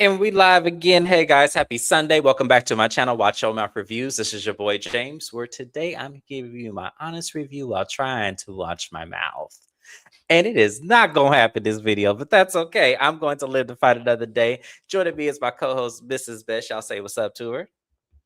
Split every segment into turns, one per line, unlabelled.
And we live again. Hey guys, happy Sunday. Welcome back to my channel, WatchYoMouthReviews. This is your boy James, where today I'm giving you my honest review while trying to watch my mouth. And it is not going to happen this video, but that's okay. I'm going to live to fight another day. Joining me is my co-host, Mrs. Best. Y'all say what's up to her.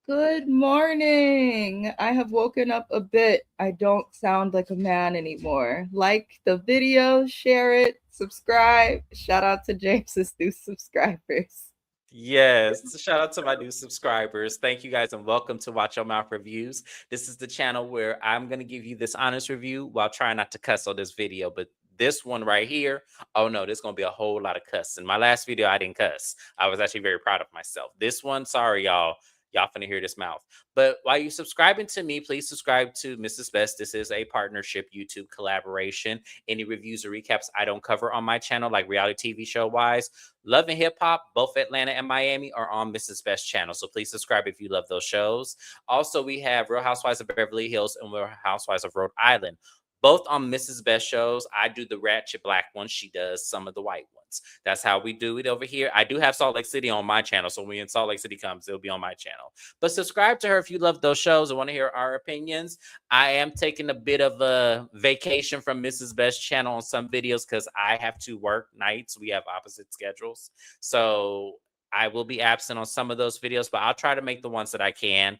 Good morning. I have woken up a bit. I don't sound like a man anymore. Like the video, share it, subscribe. Shout out to James's new subscribers.
Yes, shout out to my new subscribers. Thank you guys and welcome to Watch Your Mouth Reviews. This is the channel where I'm going to give you this honest review while trying not to cuss on this video. But this one right here, oh no, there's going to be a whole lot of cussing. My last video, I didn't cuss. I was actually very proud of myself. This one, sorry, y'all. Y'all finna hear this mouth. But while you're subscribing to me, please subscribe to Mrs. Best. This is a partnership YouTube collaboration. Any reviews or recaps I don't cover on my channel, like reality TV show wise, Love and Hip Hop, both Atlanta and Miami, are on Mrs. Best channel. So please subscribe if you love those shows. Also, we have Real Housewives of Beverly Hills and Real Housewives of Rhode Island, both on Mrs. Best shows. I do the ratchet black one. She does some of the white ones. That's how we do it over here. I do have Salt Lake City on my channel. So when Salt Lake City comes, it'll be on my channel. But subscribe to her if you love those shows and want to hear our opinions. I am taking a bit of a vacation from Mrs. Best channel on some videos because I have to work nights. We have opposite schedules. So I will be absent on some of those videos, but I'll try to make the ones that I can.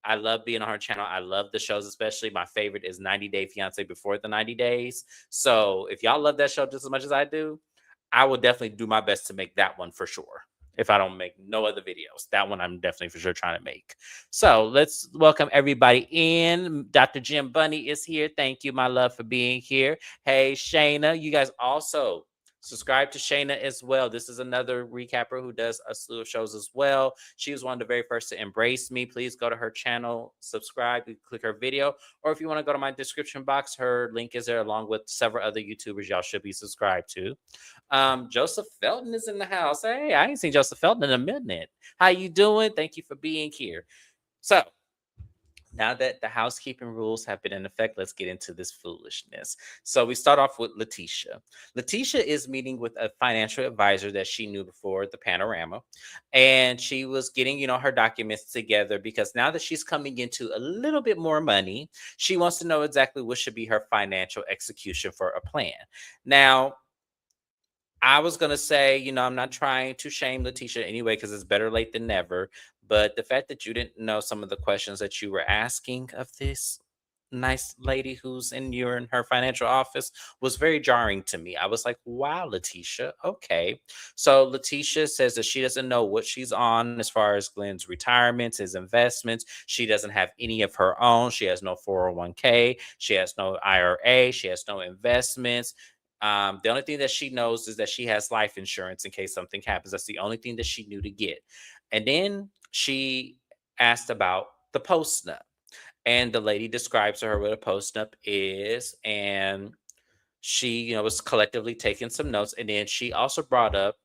I love being on her channel. I love the shows, especially. My favorite is 90 Day Fiance Before the 90 Days. So if y'all love that show just as much as I do, I will definitely do my best to make that one for sure. If I don't make no other videos, that one I'm definitely for sure trying to make. So let's welcome everybody in. Dr. Jim Bunny is here. Thank you, my love, for being here. Hey, Shana, you guys also subscribe to Shana as well. This is another recapper who does a slew of shows as well. She was one of the very first to embrace me. Please go to her channel, subscribe, you click her video, or if you want to go to my description box, her link is there along with several other YouTubers y'all should be subscribed to. Joseph Felton is in the house. Hey, I ain't seen Joseph Felton in a minute. How you doing? Thank you for being here. So now that the housekeeping rules have been in effect, let's get into this foolishness. So we start off with Letitia. Letitia is meeting with a financial advisor that she knew before the panorama. And she was getting, her documents together because now that she's coming into a little bit more money, she wants to know exactly what should be her financial execution for a plan. Now, I was gonna say, I'm not trying to shame Letitia anyway, because it's better late than never. But the fact that you didn't know some of the questions that you were asking of this nice lady who's in her financial office was very jarring to me. I was like, wow, Letitia, okay. So Letitia says that she doesn't know what she's on as far as Glenn's retirements, his investments. She doesn't have any of her own. She has no 401k. She has no IRA. She has no investments. The only thing that she knows is that she has life insurance in case something happens. That's the only thing that she knew to get. And then she asked about the post nup. And the lady describes to her what a post nup is. And she, was collectively taking some notes. And then she also brought up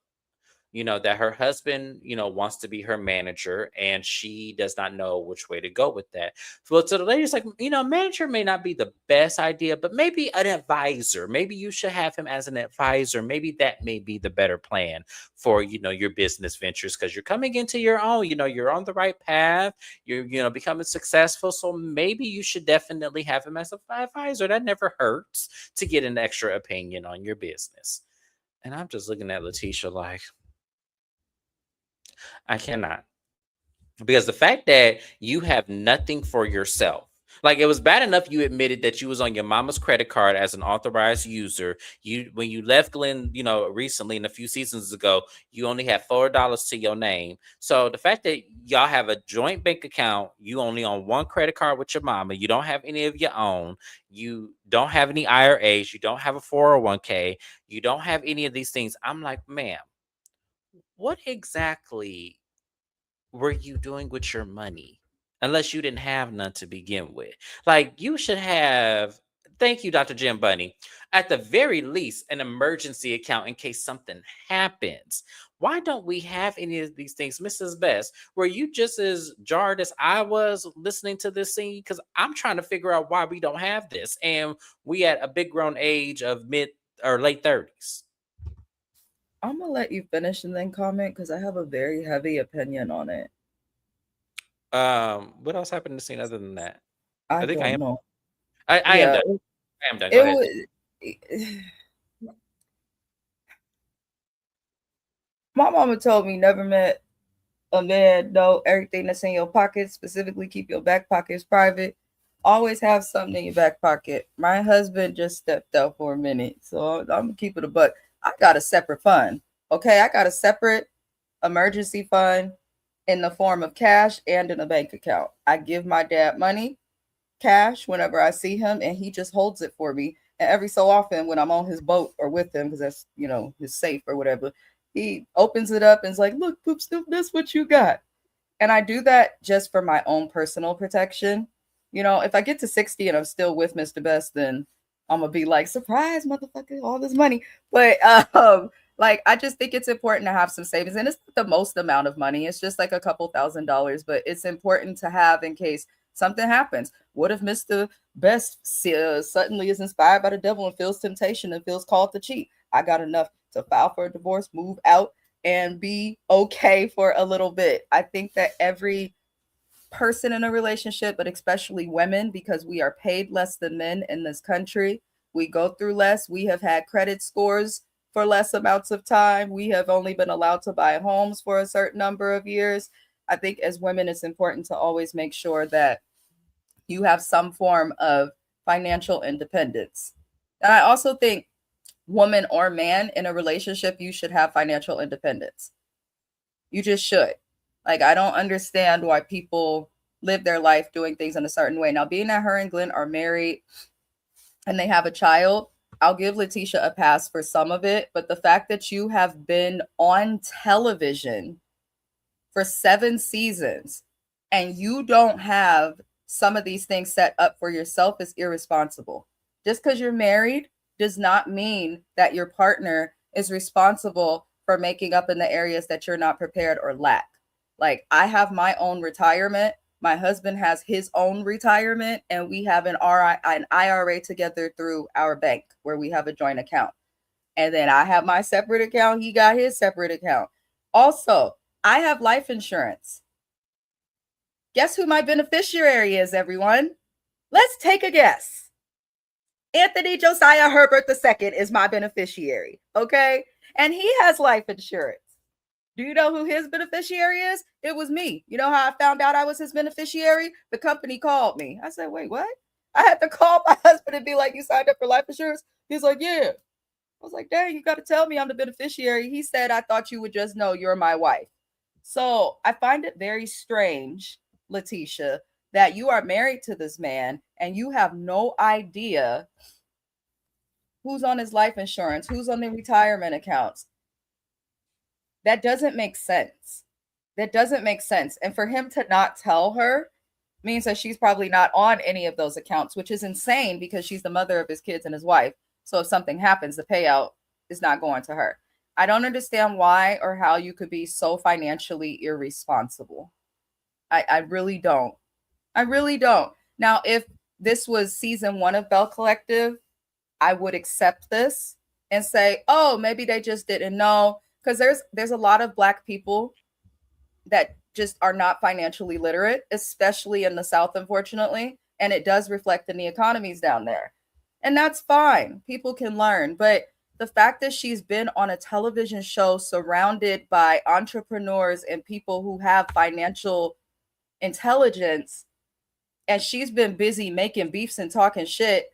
that her husband, wants to be her manager and she does not know which way to go with that. Well, so the lady's like, manager may not be the best idea, but maybe an advisor. Maybe you should have him as an advisor. Maybe that may be the better plan for, your business ventures because you're coming into your own, you're on the right path. You're, becoming successful. So maybe you should definitely have him as an advisor. That never hurts to get an extra opinion on your business. And I'm just looking at Letitia like, I cannot. Because the fact that you have nothing for yourself, like it was bad enough you admitted that you was on your mama's credit card as an authorized user. When you left Glenn, recently and a few seasons ago, you only had $4 to your name. So the fact that y'all have a joint bank account, you only on one credit card with your mama, you don't have any of your own, you don't have any IRAs, you don't have a 401k, you don't have any of these things. I'm like, ma'am, what exactly were you doing with your money? Unless you didn't have none to begin with. Like you should have, thank you, Dr. Jim Bunny, at the very least, an emergency account in case something happens. Why don't we have any of these things, Mrs. Best? Were you just as jarred as I was listening to this scene? Because I'm trying to figure out why we don't have this. And we at a big grown age of mid or late 30s.
I'm gonna let you finish and then comment because I have a very heavy opinion on it.
What else happened in the scene other than that?
I
I think I am.
don't know.
I am
Yeah,
done. I am done. Go
it
ahead.
was. My mama told me never met a man, know everything that's in your pocket, specifically keep your back pockets private. Always have something in your back pocket. My husband just stepped out for a minute, so I'm gonna keep it a buck. I got a separate fund. Okay, I got a separate emergency fund in the form of cash and in a bank account. I give my dad money, cash, whenever I see him, and he just holds it for me. And every so often, when I'm on his boat or with him, because that's his safe or whatever, he opens it up and is like, "Look, Poop Snoop, this what you got." And I do that just for my own personal protection. If I get to 60 and I'm still with Mr. Best, then I'm gonna be like, surprise, motherfucker, all this money. But like I just think it's important to have some savings. And it's not the most amount of money. It's just like a couple $1,000s, but it's important to have in case something happens. What if Mr. Best suddenly is inspired by the devil and feels temptation and feels called to cheat? I got enough to file for a divorce, move out, and be okay for a little bit. I think that every person in a relationship, but especially women, because we are paid less than men in this country, we go through less. We have had credit scores for less amounts of time. We have only been allowed to buy homes for a certain number of years. I think as women, it's important to always make sure that you have some form of financial independence. And I also think, woman or man in a relationship, you should have financial independence. You just should. Like, I don't understand why people live their life doing things in a certain way. Now, being that her and Glenn are married and they have a child, I'll give Letitia a pass for some of it. But the fact that you have been on television for 7 seasons and you don't have some of these things set up for yourself is irresponsible. Just because you're married does not mean that your partner is responsible for making up in the areas that you're not prepared or lack. Like, I have my own retirement. My husband has his own retirement, and we have an IRA together through our bank where we have a joint account. And then I have my separate account. He got his separate account. Also, I have life insurance. Guess who my beneficiary is, everyone? Let's take a guess. Anthony Josiah Herbert II is my beneficiary, okay? And he has life insurance. Do you know who his beneficiary is? It was me. You know how I found out I was his beneficiary? The company called me. I said, wait, what? I had to call my husband and be like, you signed up for life insurance? He's like, yeah. I was like, dang, you got to tell me I'm the beneficiary. He said, I thought you would just know you're my wife. So I find it very strange, Letitia, that you are married to this man and you have no idea who's on his life insurance, who's on the retirement accounts. That doesn't make sense. That doesn't make sense. And for him to not tell her means that she's probably not on any of those accounts, which is insane because she's the mother of his kids and his wife. So if something happens, the payout is not going to her. I don't understand why or how you could be so financially irresponsible. I really don't. I really don't. Now, if this was season 1 of Belle Collective, I would accept this and say, oh, maybe they just didn't know. Because there's a lot of Black people that just are not financially literate, especially in the South, unfortunately. And it does reflect in the economies down there. And that's fine. People can learn. But the fact that she's been on a television show surrounded by entrepreneurs and people who have financial intelligence, and she's been busy making beefs and talking shit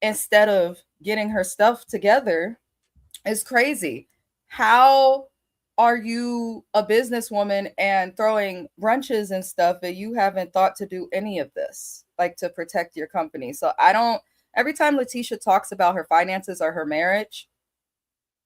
instead of getting her stuff together is crazy. How are you a businesswoman and throwing brunches and stuff that you haven't thought to do any of this, like to protect your company? So I don't, every time Letitia talks about her finances or her marriage,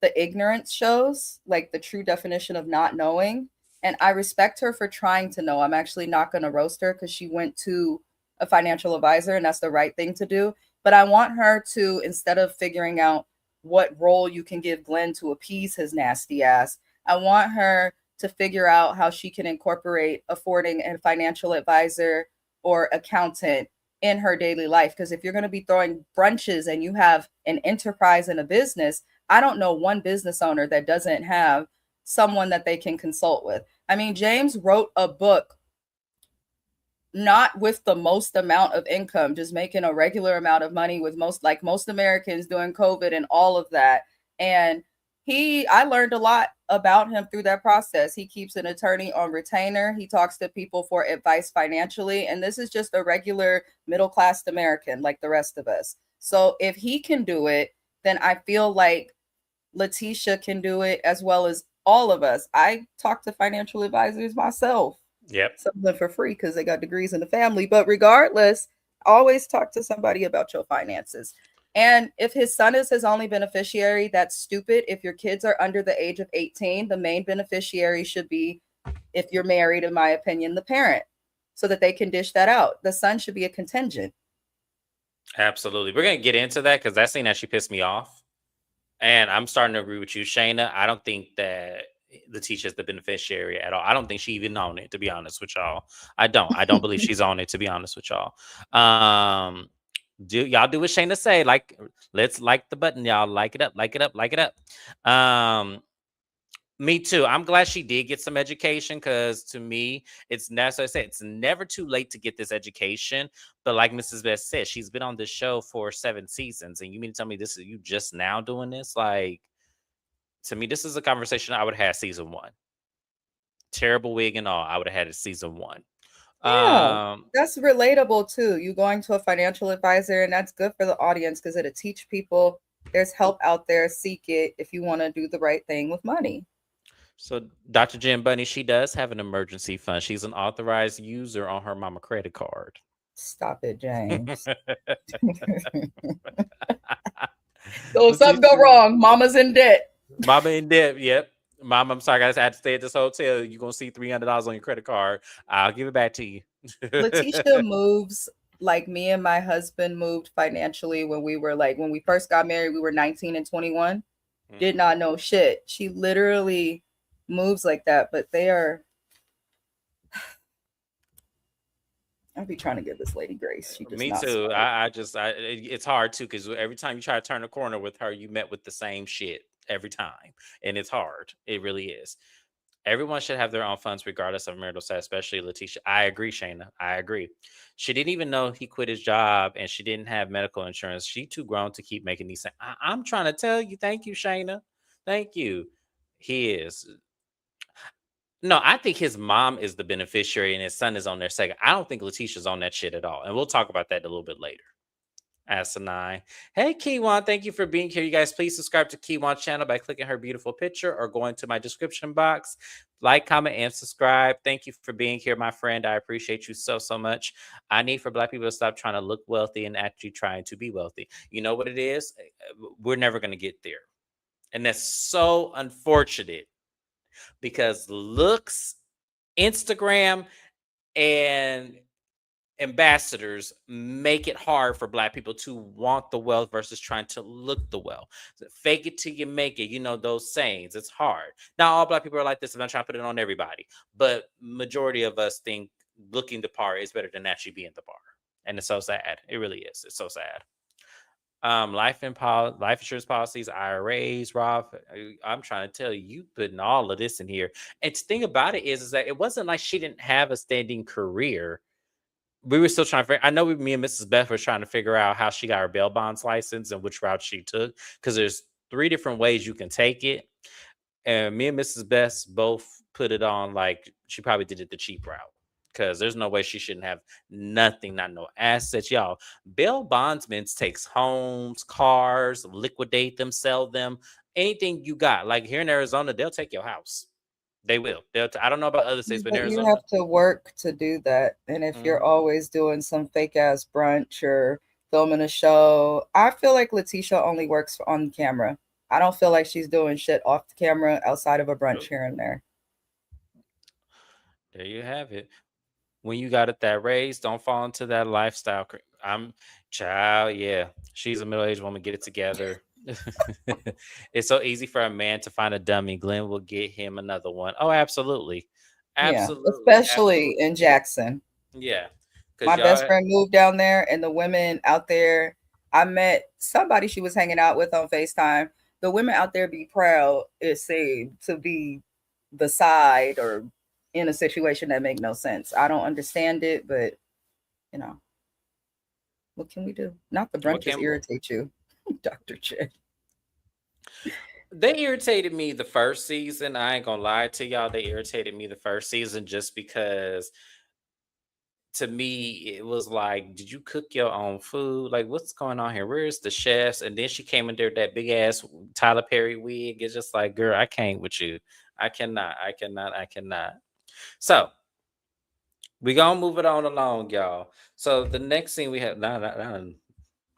the ignorance shows, like the true definition of not knowing. And I respect her for trying to know. I'm actually not going to roast her because she went to a financial advisor and that's the right thing to do. But I want her to, instead of figuring out what role you can give Glenn to appease his nasty ass, I want her to figure out how she can incorporate affording a financial advisor or accountant in her daily life. Because if you're going to be throwing brunches and you have an enterprise and a business, I don't know one business owner that doesn't have someone that they can consult with. I mean, James wrote a book not with the most amount of income, just making a regular amount of money with most Americans during COVID and all of that. And I learned a lot about him through that process. He keeps an attorney on retainer. He talks to people for advice financially. And this is just a regular middle-class American like the rest of us. So if he can do it, then I feel like Letitia can do it as well as all of us. I talk to financial advisors myself.
Yep.
Some of them for free because they got degrees in the family. But regardless, always talk to somebody about your finances. And if his son is his only beneficiary, that's stupid. If your kids are under the age of 18, the main beneficiary should be, if you're married, in my opinion, the parent, so that they can dish that out. The son should be a contingent.
Absolutely. We're going to get into that because that scene actually pissed me off. And I'm starting to agree with you, Shana. I don't think that Letitia's the beneficiary at all. I don't think she even on it, to be honest with y'all. I don't believe she's on it, to be honest with y'all. Do y'all do what Shana say? Like, let's like the button, y'all. Like it up, like it up, like it up. Me too. I'm glad she did get some education because to me, it's necessary. I say it's never too late to get this education. But like Mrs. Best said, she's been on this show for 7 seasons, and you mean to tell me this is you just now doing this? Like, to me, this is a conversation I would have had season 1. Terrible wig and all, I would have had it season 1.
Yeah, that's relatable too. You going to a financial advisor, and that's good for the audience because it'll teach people there's help out there. Seek it if you want to do the right thing with money.
So Dr. Jim Bunny, she does have an emergency fund. She's an authorized user on her mama credit card.
Stop it, James. So if something go wrong, mama's in debt.
Mama in debt, yep. Mom, I'm sorry, guys. I had to stay at this hotel. You're gonna see $300 on your credit card. I'll give it back to you.
Letitia moves like me and my husband moved financially when we first got married, we were 19 and 21. Did not know shit. She literally moves like that, but I'd be trying to give this lady grace. She
Me too. It's hard too because every time you try to turn a corner with her, you met with the same shit every time, and it's hard. It really is. Everyone should have their own funds regardless of marital status, especially Letitia. I agree, Shana. I agree. She didn't even know he quit his job and she didn't have medical insurance. She too grown to keep making these. I'm trying to tell you. Thank you, Shana. Thank you. He is. No, I think his mom is the beneficiary and his son is on their second. I don't think Letitia's on that shit at all. And we'll talk about that a little bit later. Asinine. Hey, Keywan, thank you for being here. You guys, please subscribe to Keywan's channel by clicking her beautiful picture or going to my description box. Like, comment, and subscribe. Thank you for being here, my friend. I appreciate you so, so much. I need for Black people to stop trying to look wealthy and actually trying to be wealthy. You know what it is? We're never going to get there. And that's so unfortunate because looks, Instagram, and ambassadors make it hard for Black people to want the wealth versus trying to look the wealth. Fake it till you make it. You know those sayings. It's hard. Not all Black people are like this. I'm not trying to put it on everybody, but majority of us think looking the part is better than actually being the part, and it's so sad. It really is. It's so sad. Life insurance policies, IRAs, Roth. I'm trying to tell you, you putting all of this in here. And the thing about it is that it wasn't like she didn't have a standing career. We were still trying to figure. I know me and Mrs. Beth were trying to figure out how she got her bail bonds license and which route she took because there's 3 different ways you can take it. And me and Mrs. Beth both put it on like she probably did it the cheap route because there's no way she shouldn't have nothing, not no assets. Y'all, bail bondsmen takes homes, cars, liquidate them, sell them, anything you got. Like here in Arizona, they'll take your house. They will. I don't know about other states, but in Arizona,
you have to work to do that. And if you're always doing some fake ass brunch or filming a show, I feel like Letitia only works on camera. I don't feel like she's doing shit off the camera outside of a brunch here and there.
There you have it. When you got it that raise, don't fall into that lifestyle. I'm child, yeah. She's a middle-aged woman. Get it together. It's so easy for a man to find a dummy. Glenn will get him another one. Oh, absolutely. Absolutely.
Yeah, especially in Jackson.
Yeah.
My best friend moved down there, and the women out there, I met somebody she was hanging out with on FaceTime. the women out there be proud, it seemed, to be the side or in a situation that make no sense. I don't understand it, but you know, what can we do? Not the
What
brunches
can
irritate you, Dr. J.
they irritated me the first season? I ain't gonna lie to y'all. They irritated me the first season just because to me it was like, did you cook your own food? Like, what's going on here? Where's the chefs? And then she came in there with that big ass Tyler Perry wig. It's just like, girl, I can't with you. I cannot. I cannot. I cannot. So we gonna move it on along, y'all. So the next thing we have now,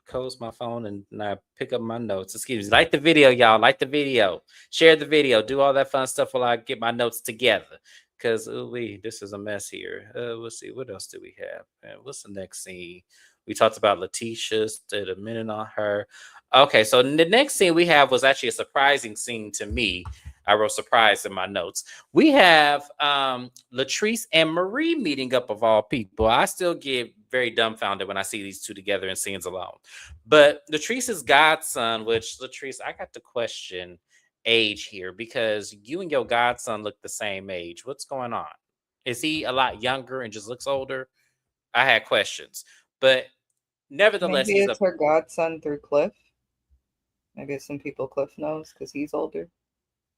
close my phone and I pick up my notes. Excuse me. Like the video, y'all. Like the video. Share the video. Do all that fun stuff while I get my notes together. Cause this is a mess here. Let's see. What else do we have? What's the next scene? We talked about Letitia. Did a minute on her. Okay, so the next scene we have was actually a surprising scene to me. I wrote surprise in my notes. We have Latrice and Marie meeting up of all people. I still get very dumbfounded when I see these two together in scenes alone. But Latrice's godson, which Latrice, I got to question age here because you and your godson look the same age. What's going on? Is he a lot younger and just looks older? I had questions. But nevertheless,
Maybe
he's a
it's her godson through Cliff. Maybe it's some people Cliff knows because he's older.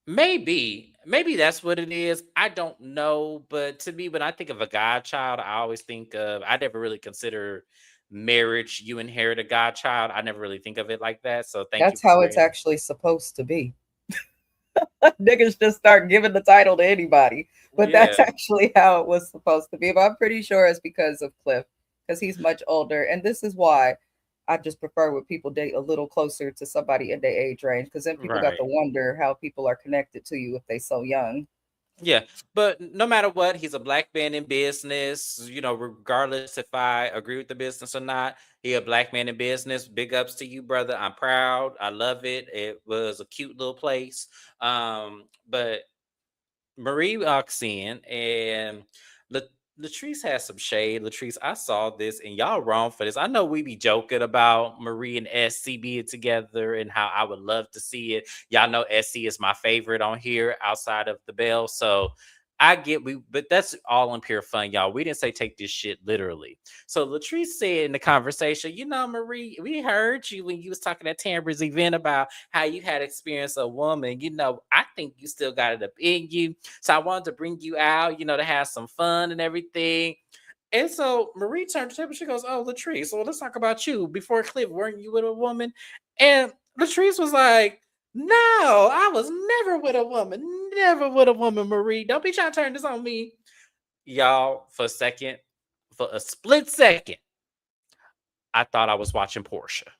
maybe that's what it is. I don't know, but to me, when I think of a godchild, I always think of. I never really consider marriage. You inherit a godchild. I never really think of it like that. So thank you
That's
for
how it's
bringing.
actually supposed to be. Niggas just start giving the title to anybody. But that's
Yeah,
actually how it was supposed to be. But I'm pretty sure it's because of Cliff, because he's much older. And this is why I just prefer when people date a little closer to somebody in their age range, because then people got to
right.
wonder how people are connected to you if they so young.
Yeah, but no matter what, he's a black man in business. Regardless if I agree with the business or not, he a black man in business. Big ups to you, brother. I'm proud. I love it. It was a cute little place. But Marie walks in and La- Latrice has some shade. Latrice, I saw this and y'all wrong for this. I know we be joking about Marie and SC being together and how I would love to see it. Y'all know SC is my favorite on here outside of the Bell. So I get but that's all in pure fun, y'all. We didn't say take this shit literally. So Latrice said in the conversation, Marie, we heard you when you was talking at Tambra's event about how you had experienced a woman. I think you still got it up in you. So I wanted to bring you out, to have some fun and everything. And so Marie turned to him and she goes, "Oh, Latrice, so let's talk about you. Before Cliff, weren't you with a woman?" And Latrice was like, "No, I was never with a woman. Never with a woman, Marie. Don't be trying to turn this on me." Y'all, for a split second, I thought I was watching Portia.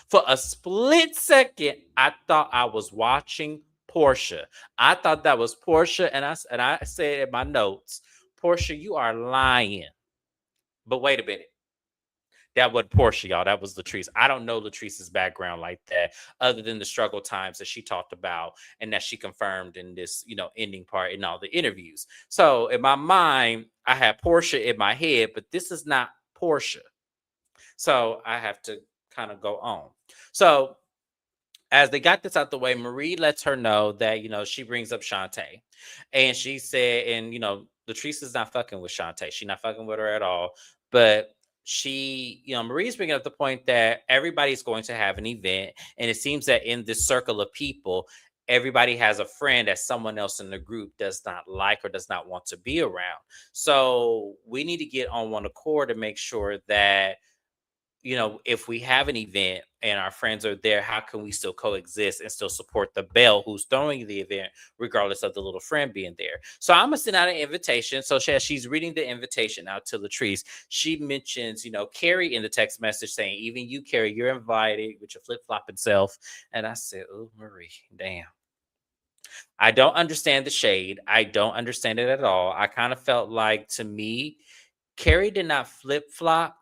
For a split second, I thought I was watching Portia. I thought that was Portia, and I said in my notes, Portia, you are lying. But wait a minute. That wasn't Portia, y'all. That was Latrice. I don't know Latrice's background like that, other than the struggle times that she talked about and that she confirmed in this, ending part in all the interviews. So in my mind, I had Portia in my head, but this is not Portia. So I have to kind of go on. So as they got this out the way, Marie lets her know that, she brings up Shante. And she said, and, Latrice is not fucking with Shante. She's not fucking with her at all. But Marie's bringing up the point that everybody's going to have an event. And it seems that in this circle of people, everybody has a friend that someone else in the group does not like or does not want to be around. So we need to get on one accord to make sure that if we have an event and our friends are there, how can we still coexist and still support the Belle who's throwing the event, regardless of the little friend being there? So I'm gonna send out an invitation. So as she's reading the invitation out to Latrice, she mentions, Carrie in the text message saying, even you, Carrie, you're invited with your flip flopping self. And I said, oh, Marie, damn. I don't understand the shade. I don't understand it at all. I kind of felt like, to me, Carrie did not flip flop.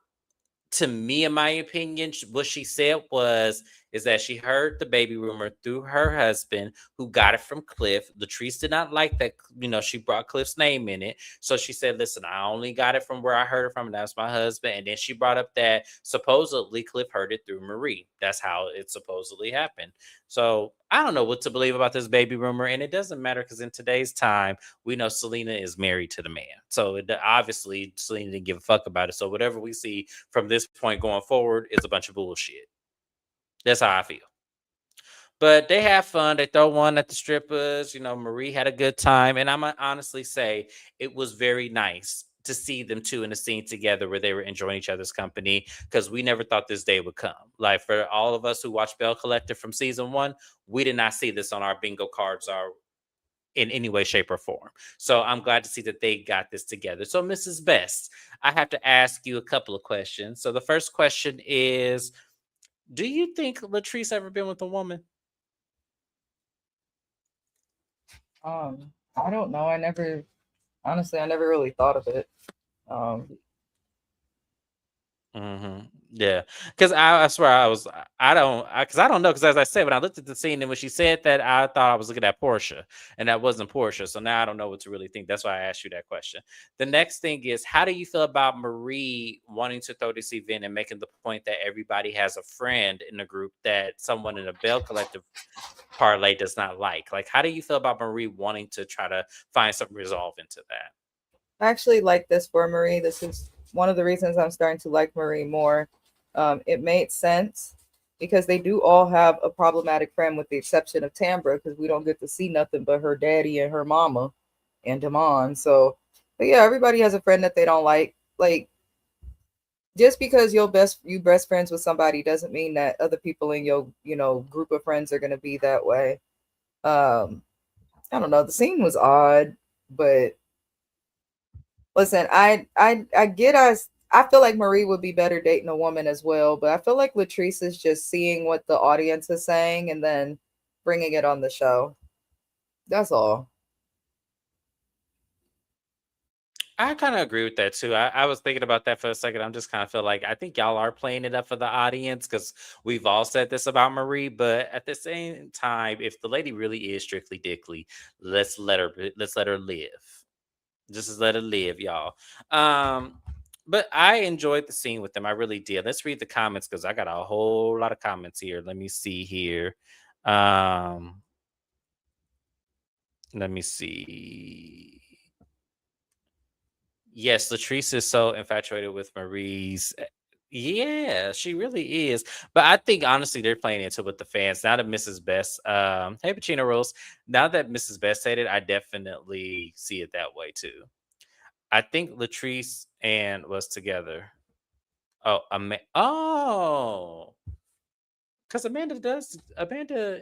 To me, in my opinion, what she said is that she heard the baby rumor through her husband, who got it from Cliff. Latrice did not like that, she brought Cliff's name in it. So she said, "Listen, I only got it from where I heard it from, and that's my husband." And then she brought up that supposedly Cliff heard it through Marie. That's how it supposedly happened. So I don't know what to believe about this baby rumor, and it doesn't matter because in today's time, we know Selena is married to the man. So obviously, Selena didn't give a fuck about it. So whatever we see from this point going forward is a bunch of bullshit. That's how I feel. But they have fun. They throw one at the strippers. You know, Marie had a good time, and I'm gonna honestly say it was very nice to see them two in a scene together where they were enjoying each other's company because we never thought this day would come. Like for all of us who watched Belle Collective from season one, we did not see this on our bingo cards or in any way, shape, or form. So I'm glad to see that they got this together. So, Mrs. Best, I have to ask you a couple of questions. So the first question is, do you think Latrice ever been with a woman?
I don't know. Honestly, I never really thought of it.
Yeah, because I swear I don't know because as I said when I looked at the scene and when she said that I thought I was looking at Portia and that wasn't Portia, so now I don't know what to really think. That's why I asked you that question. The next thing is, how do you feel about Marie wanting to throw this event and making the point that everybody has a friend in the group that someone in a Bell Collective parlay does not like? Like, how do you feel about Marie wanting to try to find some resolve into that?
I actually like this for Marie. This is one of the reasons I'm starting to like Marie more. It made sense because they do all have a problematic friend with the exception of Tambra because we don't get to see nothing but her daddy and her mama and Damon. So, but yeah, everybody has a friend that they don't like. Like, just because you best friends with somebody doesn't mean that other people in your group of friends are gonna be that way. I don't know. The scene was odd, but listen, I get us. I feel like Marie would be better dating a woman as well, but I feel like Latrice is just seeing what the audience is saying and then bringing it on the show. That's all.
I kind of agree with that too. I was thinking about that for a second. I'm just kind of feel like I think y'all are playing it up for the audience because we've all said this about Marie, but at the same time, if the lady really is strictly dickly, let's let her live. Just let her live, y'all. But I enjoyed the scene with them. I really did. Let's read the comments because I got a whole lot of comments here. Let me see here. Um, let me see. Yes, Latrice is so infatuated with Marie's. Yeah, she really is. But I think honestly they're playing into with the fans. Now that Mrs. Best, hey Pacino Rose. Now that Mrs. Best said it, I definitely see it that way too. I think Latrice and was together. Oh, because Amanda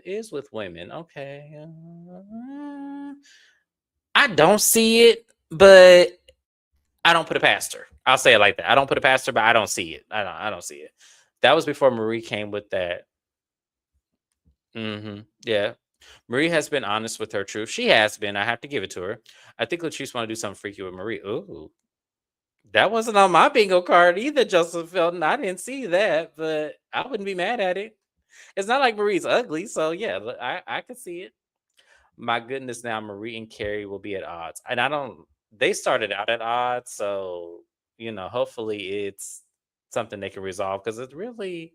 is with women. Okay. I don't see it, but I don't put it past her. I'll say it like that. I don't put it past her, but I don't see it. I don't see it. That was before Marie came with that. Yeah. Marie has been honest with her truth. She has been. I have to give it to her. I think Latrice want to do something freaky with Marie. Ooh. That wasn't on my bingo card either, Joseph Felton. I didn't see that, but I wouldn't be mad at it. It's not like Marie's ugly, so yeah, I could see it. My goodness, now Marie and Carrie will be at odds. And I don't they started out at odds, so hopefully it's something they can resolve because it's really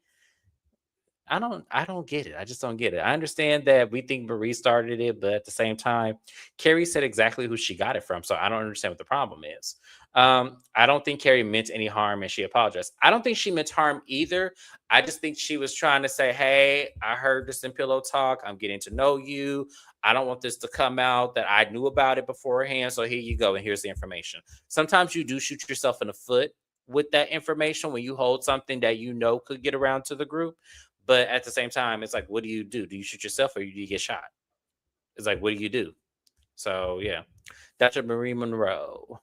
I don't get it. I just don't get it. I understand that we think Marie started it, but at the same time, Carrie said exactly who she got it from. So I don't understand what the problem is. I don't think Carrie meant any harm and she apologized. I don't think she meant harm either. I just think she was trying to say, hey, I heard this in Pillow Talk. I'm getting to know you. I don't want this to come out that I knew about it beforehand. So here you go. And here's the information. Sometimes you do shoot yourself in the foot with that information when you hold something that you know could get around to the group. But at the same time, it's like, what do you do? Do you shoot yourself or do you get shot? It's like, what do you do? So yeah, Dr. Marie Monroe.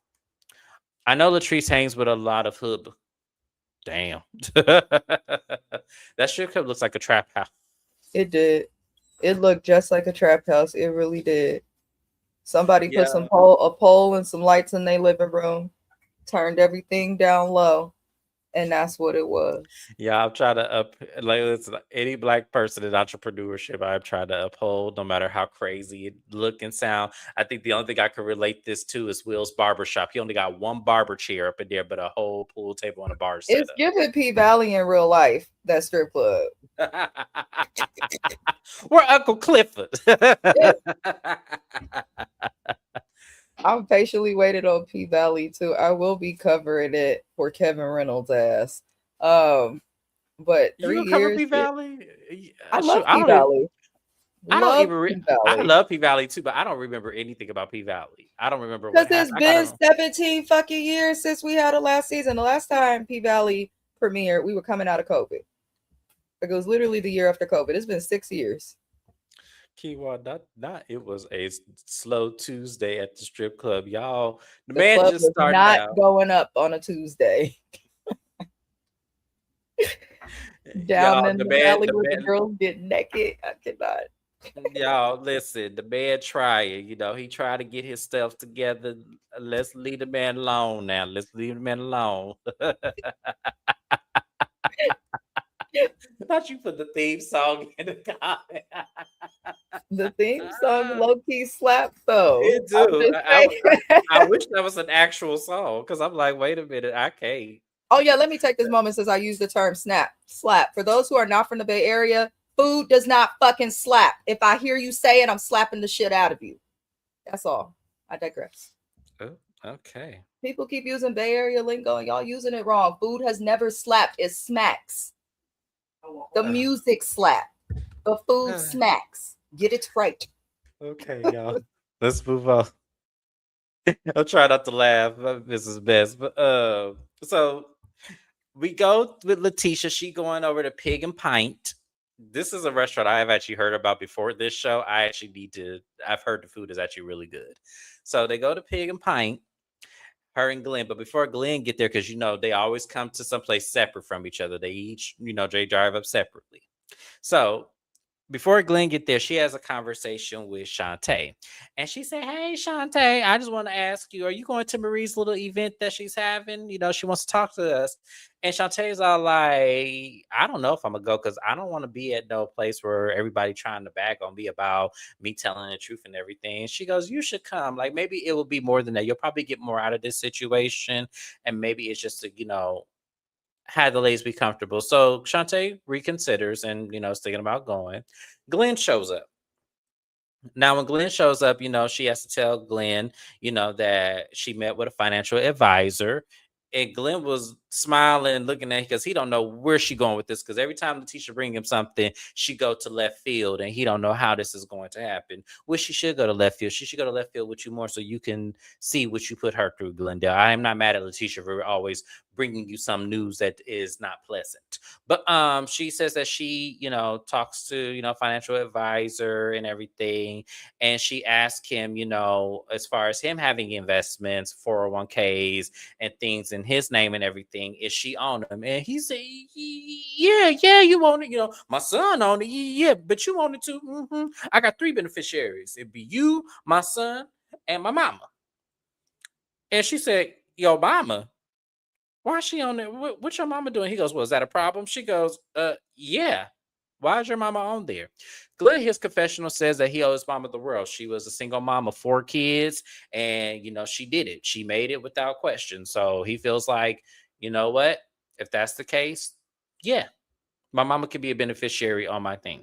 I know Latrice hangs with a lot of hood. Damn, that strip club looks like a trap house.
It did. It looked just like a trap house. It really did. Somebody put
Yeah,
a pole and some lights in their living room, turned everything down low, And that's what it was.
Yeah, I'm trying to like listen, any black person in entrepreneurship. I'm trying to uphold, no matter how crazy it look and sound. I think the only thing I can relate this to is Will's barbershop. He only got one barber chair up in there, but a whole pool table and a bar
It's
setup.
giving P Valley in real life, that strip club.
We're Uncle Clifford.
I'm patiently waited on P Valley too. I will be covering it for Kevin Reynolds' ass. But
You
3
gonna cover
years,
P
yeah,
Valley?
I
Shoot,
love P Valley.
I don't
Love
even.
P
I
Valley.
love P Valley too, but I don't remember anything about P Valley. I don't remember what
Because it's
happened. I
been
gotta.
17 fucking years since we had a last season. The last time P Valley premiered, we were coming out of COVID. Like, it was literally the year after COVID. It's been 6 years.
Keywan, not it was a slow Tuesday at the strip club. Y'all, the
The
man
club
just
was
started
not
out.
going up on a Tuesday. Down
Y'all,
in the valley where the girls get naked. I cannot.
y'all, listen, the man trying, he tried to get his stuff together. Let's leave the man alone now. Let's leave the man alone. Thought you put the theme song in the comment.
The theme song low key slaps though.
It
I'm
do.
just saying.
I wish that was an actual song because I'm like, wait a minute, I can't.
Oh yeah, let me take this moment since I use the term slap. For those who are not from the Bay Area, food does not fucking slap. If I hear you say it, I'm slapping the shit out of you. That's all. I digress.
Oh, okay.
People keep using Bay Area lingo and y'all using it wrong. Food has never slapped. It smacks. The music slap. The food smacks. Get it right.
Okay, y'all. Let's move on. I'll try not to laugh. This is best. But so we go with Letitia. She going over to Pig and Pint. This is a restaurant I have actually heard about before this show. I actually need to. I've heard the food is actually really good. So they go to Pig and Pint, her and Glenn. But before Glenn get there, because they always come to someplace separate from each other. They each, they drive up separately. So before Glenn get there, she has a conversation with Shante. And she said, "Hey, Shante, I just want to ask you, are you going to Marie's little event that she's having? She wants to talk to us." And Shantae's all like, "I don't know if I'm going to go because I don't want to be at no place where everybody trying to bag on me about me telling the truth and everything." And she goes, "You should come. Like, maybe it will be more than that. You'll probably get more out of this situation. And maybe it's just to, had the ladies be comfortable." So Shantae reconsiders and, is thinking about going. Glenn shows up. Now, when Glenn shows up, she has to tell Glenn, that she met with a financial advisor. And Glenn was smiling, looking at because he don't know where she going with this. Because every time Letitia bring him something, she go to left field, and he don't know how this is going to happen. Which she should go to left field. She should go to left field with you more so you can see what you put her through, Glendale. I am not mad at Letitia for always bringing you some news that is not pleasant. But she says that she, talks to, financial advisor and everything. And she asked him, as far as him having investments, 401ks and things in his name and everything, is she on them? And he said, yeah, you own it. My son owned it. Yeah, but you own it too. I got 3 beneficiaries. It'd be you, my son, and my mama. And she said, "Yo, mama, why is she on there? What's your mama doing?" He goes, "Well, is that a problem?" She goes, yeah. Why is your mama on there?" Glenn, his confessional says that he owes his mama the world. She was a single mom of 4 kids, and she did it. She made it without question. So he feels like, you know what? If that's the case, yeah, my mama could be a beneficiary on my thing.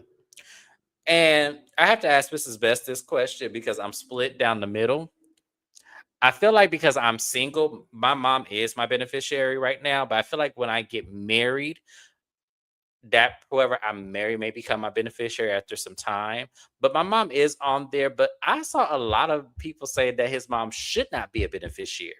And I have to ask Mrs. Best this question because I'm split down the middle. I feel like because I'm single, my mom is my beneficiary right now. But I feel like when I get married, that whoever I marry may become my beneficiary after some time. But my mom is on there. But I saw a lot of people say that his mom should not be a beneficiary.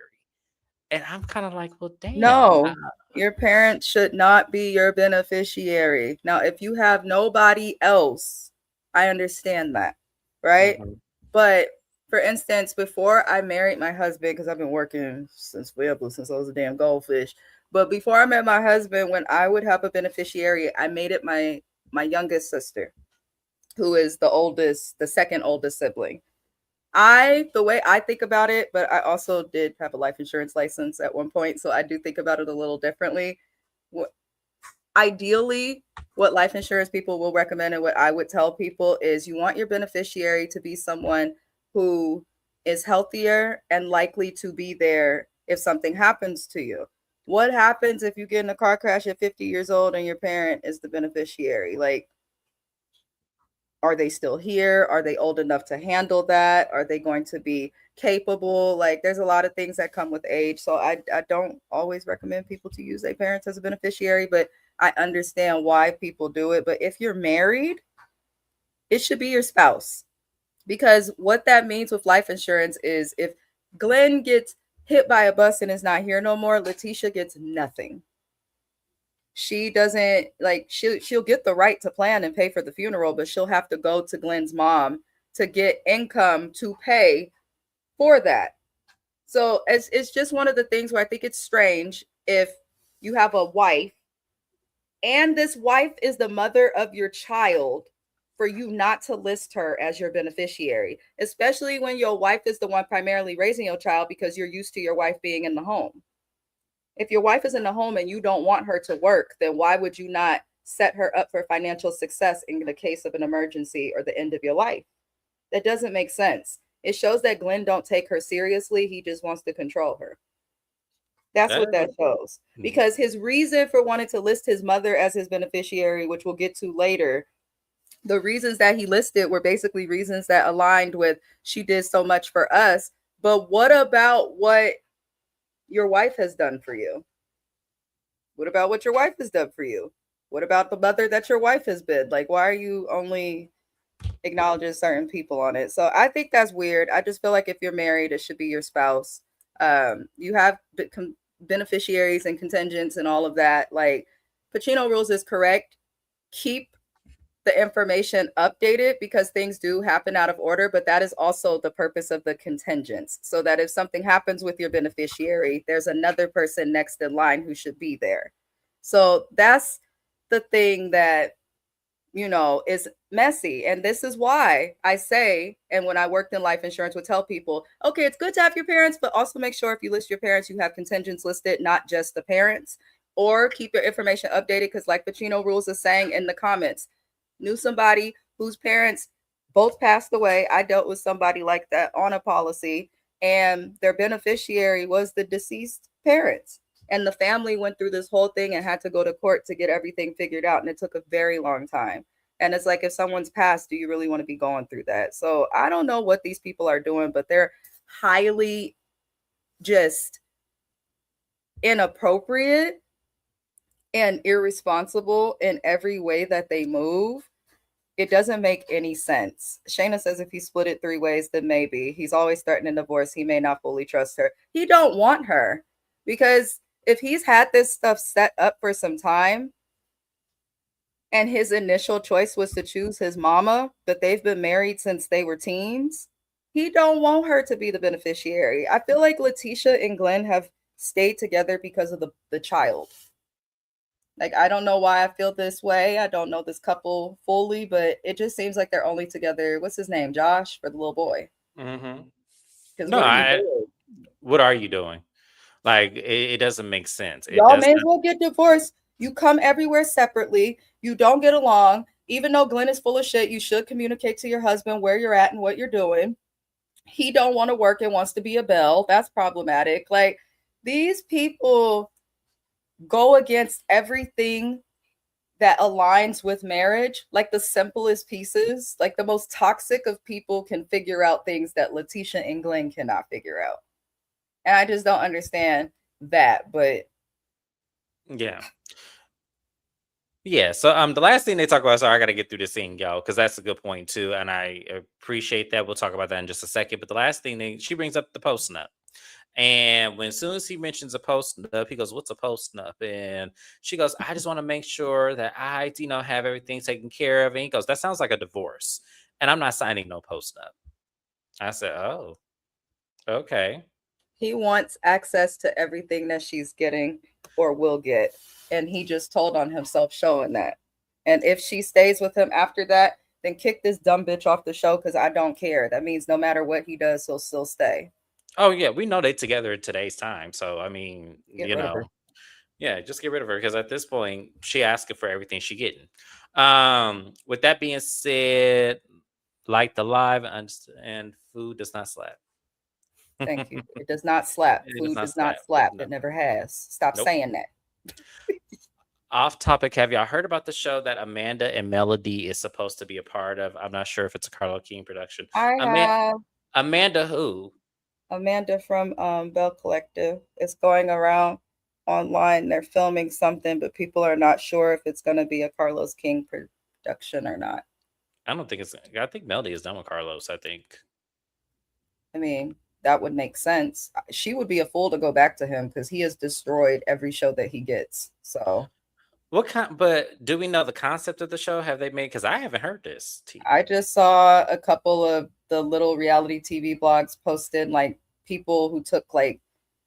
And I'm kind of like, well, damn.
No, your parents should not be your beneficiary. Now, if you have nobody else, I understand that, right?
Mhm.
But for instance, before I married my husband, because I've been working since I was a damn goldfish. But before I met my husband, when I would have a beneficiary, I made it my youngest sister, who is the second oldest sibling. The way I think about it, but I also did have a life insurance license at one point, so I do think about it a little differently. ideally, what life insurance people will recommend and what I would tell people is you want your beneficiary to be someone who is healthier and likely to be there if something happens to you. What happens if you get in a car crash at 50 years old and your parent is the beneficiary? Like, are they still here? Are they old enough to handle that? Are they going to be capable? Like, there's a lot of things that come with age. So I don't always recommend people to use their parents as a beneficiary, but I understand why people do it. But if you're married, it should be your spouse. Because what that means with life insurance is if Glenn gets hit by a bus and is not here no more, Letitia gets nothing. She doesn't, like, she'll get the right to plan and pay for the funeral, but she'll have to go to Glenn's mom to get income to pay for that. So it's just one of the things where I think it's strange if you have a wife and this wife is the mother of your child for you not to list her as your beneficiary, especially when your wife is the one primarily raising your child because you're used to your wife being in the home. If your wife is in the home and you don't want her to work, then why would you not set her up for financial success in the case of an emergency or the end of your life? That doesn't make sense. It shows that Glenn don't take her seriously. He just wants to control her. That's what that shows. Because his reason for wanting to list his mother as his beneficiary, which we'll get to later, the reasons that he listed were basically reasons that aligned with she did so much for us. But what about what your wife has done for you? What about what your wife has done for you? What about the mother that your wife has been? Like, why are you only acknowledging certain people on it? So I think that's weird. I just feel like if you're married, it should be your spouse. You have beneficiaries and contingents and all of that. Like, Pacino rules is correct. Keep the information updated because things do happen out of order, but that is also the purpose of the contingents, so that if something happens with your beneficiary, there's another person next in line who should be there. So that's the thing that, you know, is messy. And this is why I say, and when I worked in life insurance, would tell people, okay, it's good to have your parents, but also make sure if you list your parents, you have contingents listed, not just the parents, or keep your information updated. Because like Pacino rules is saying in the comments, knew somebody whose parents both passed away. I dealt with somebody like that on a policy, and their beneficiary was the deceased parents. And the family went through this whole thing and had to go to court to get everything figured out. And it took a very long time. And it's like, if someone's passed, do you really want to be going through that? So I don't know what these people are doing, but they're highly just inappropriate and irresponsible in every way that they move. It doesn't make any sense. Shana says if he split it 3 ways, then maybe. He's always threatening divorce. He may not fully trust her. He don't want her, because if he's had this stuff set up for some time and his initial choice was to choose his mama, but they've been married since they were teens, he don't want her to be the beneficiary. I feel like Letitia and Glenn have stayed together because of the child. Like, I don't know why I feel this way. I don't know this couple fully, but it just seems like they're only together. What's his name? Josh, for the little boy.
Mm-hmm. No, what are you doing? Like, it doesn't make sense.
Y'all may as well get divorced. You come everywhere separately. You don't get along. Even though Glenn is full of shit, you should communicate to your husband where you're at and what you're doing. He don't want to work and wants to be a Belle. That's problematic. Like, these people go against everything that aligns with marriage. Like, the simplest pieces, like the most toxic of people can figure out things that Letitia and Glenn cannot figure out. And I just don't understand that. But
yeah. So the last thing they talk about, sorry, I gotta get through this scene, y'all, because that's a good point too, and I appreciate that. We'll talk about that in just a second. But the last thing she brings up the post nut. And when as soon as he mentions a post nup, he goes, "What's a post nup?" And she goes, "I just want to make sure that I, have everything taken care of." And he goes, "That sounds like a divorce, and I'm not signing no post nup." I said, "Oh, okay."
He wants access to everything that she's getting or will get, and he just told on himself showing that. And if she stays with him after that, then kick this dumb bitch off the show, because I don't care. That means no matter what he does, he'll still stay.
Oh yeah, we know they together in today's time. So I mean, Yeah, just get rid of her because at this point she asking for everything she getting. With that being said, like the live and food does not slap.
Thank you. It does not slap.
It does
Food
not
does not
slap.
slap.
No.
It never has. Stop
Nope.
saying that.
Off topic, have y'all heard about the show that Amanda and Melody is supposed to be a part of? I'm not sure if it's a Carlo King production.
I have
Amanda who?
Amanda from Belle Collective. It's going around online. They're filming something, but people are not sure if it's going to be a Carlos King production or not.
I don't think it's. I think Melody is done with Carlos. I think.
I mean, that would make sense. She would be a fool to go back to him because he has destroyed every show that he gets. So
What kind? But do we know the concept of the show? Have they made? Because I haven't heard this.
I just saw a couple of the little reality TV blogs posted, like people who took like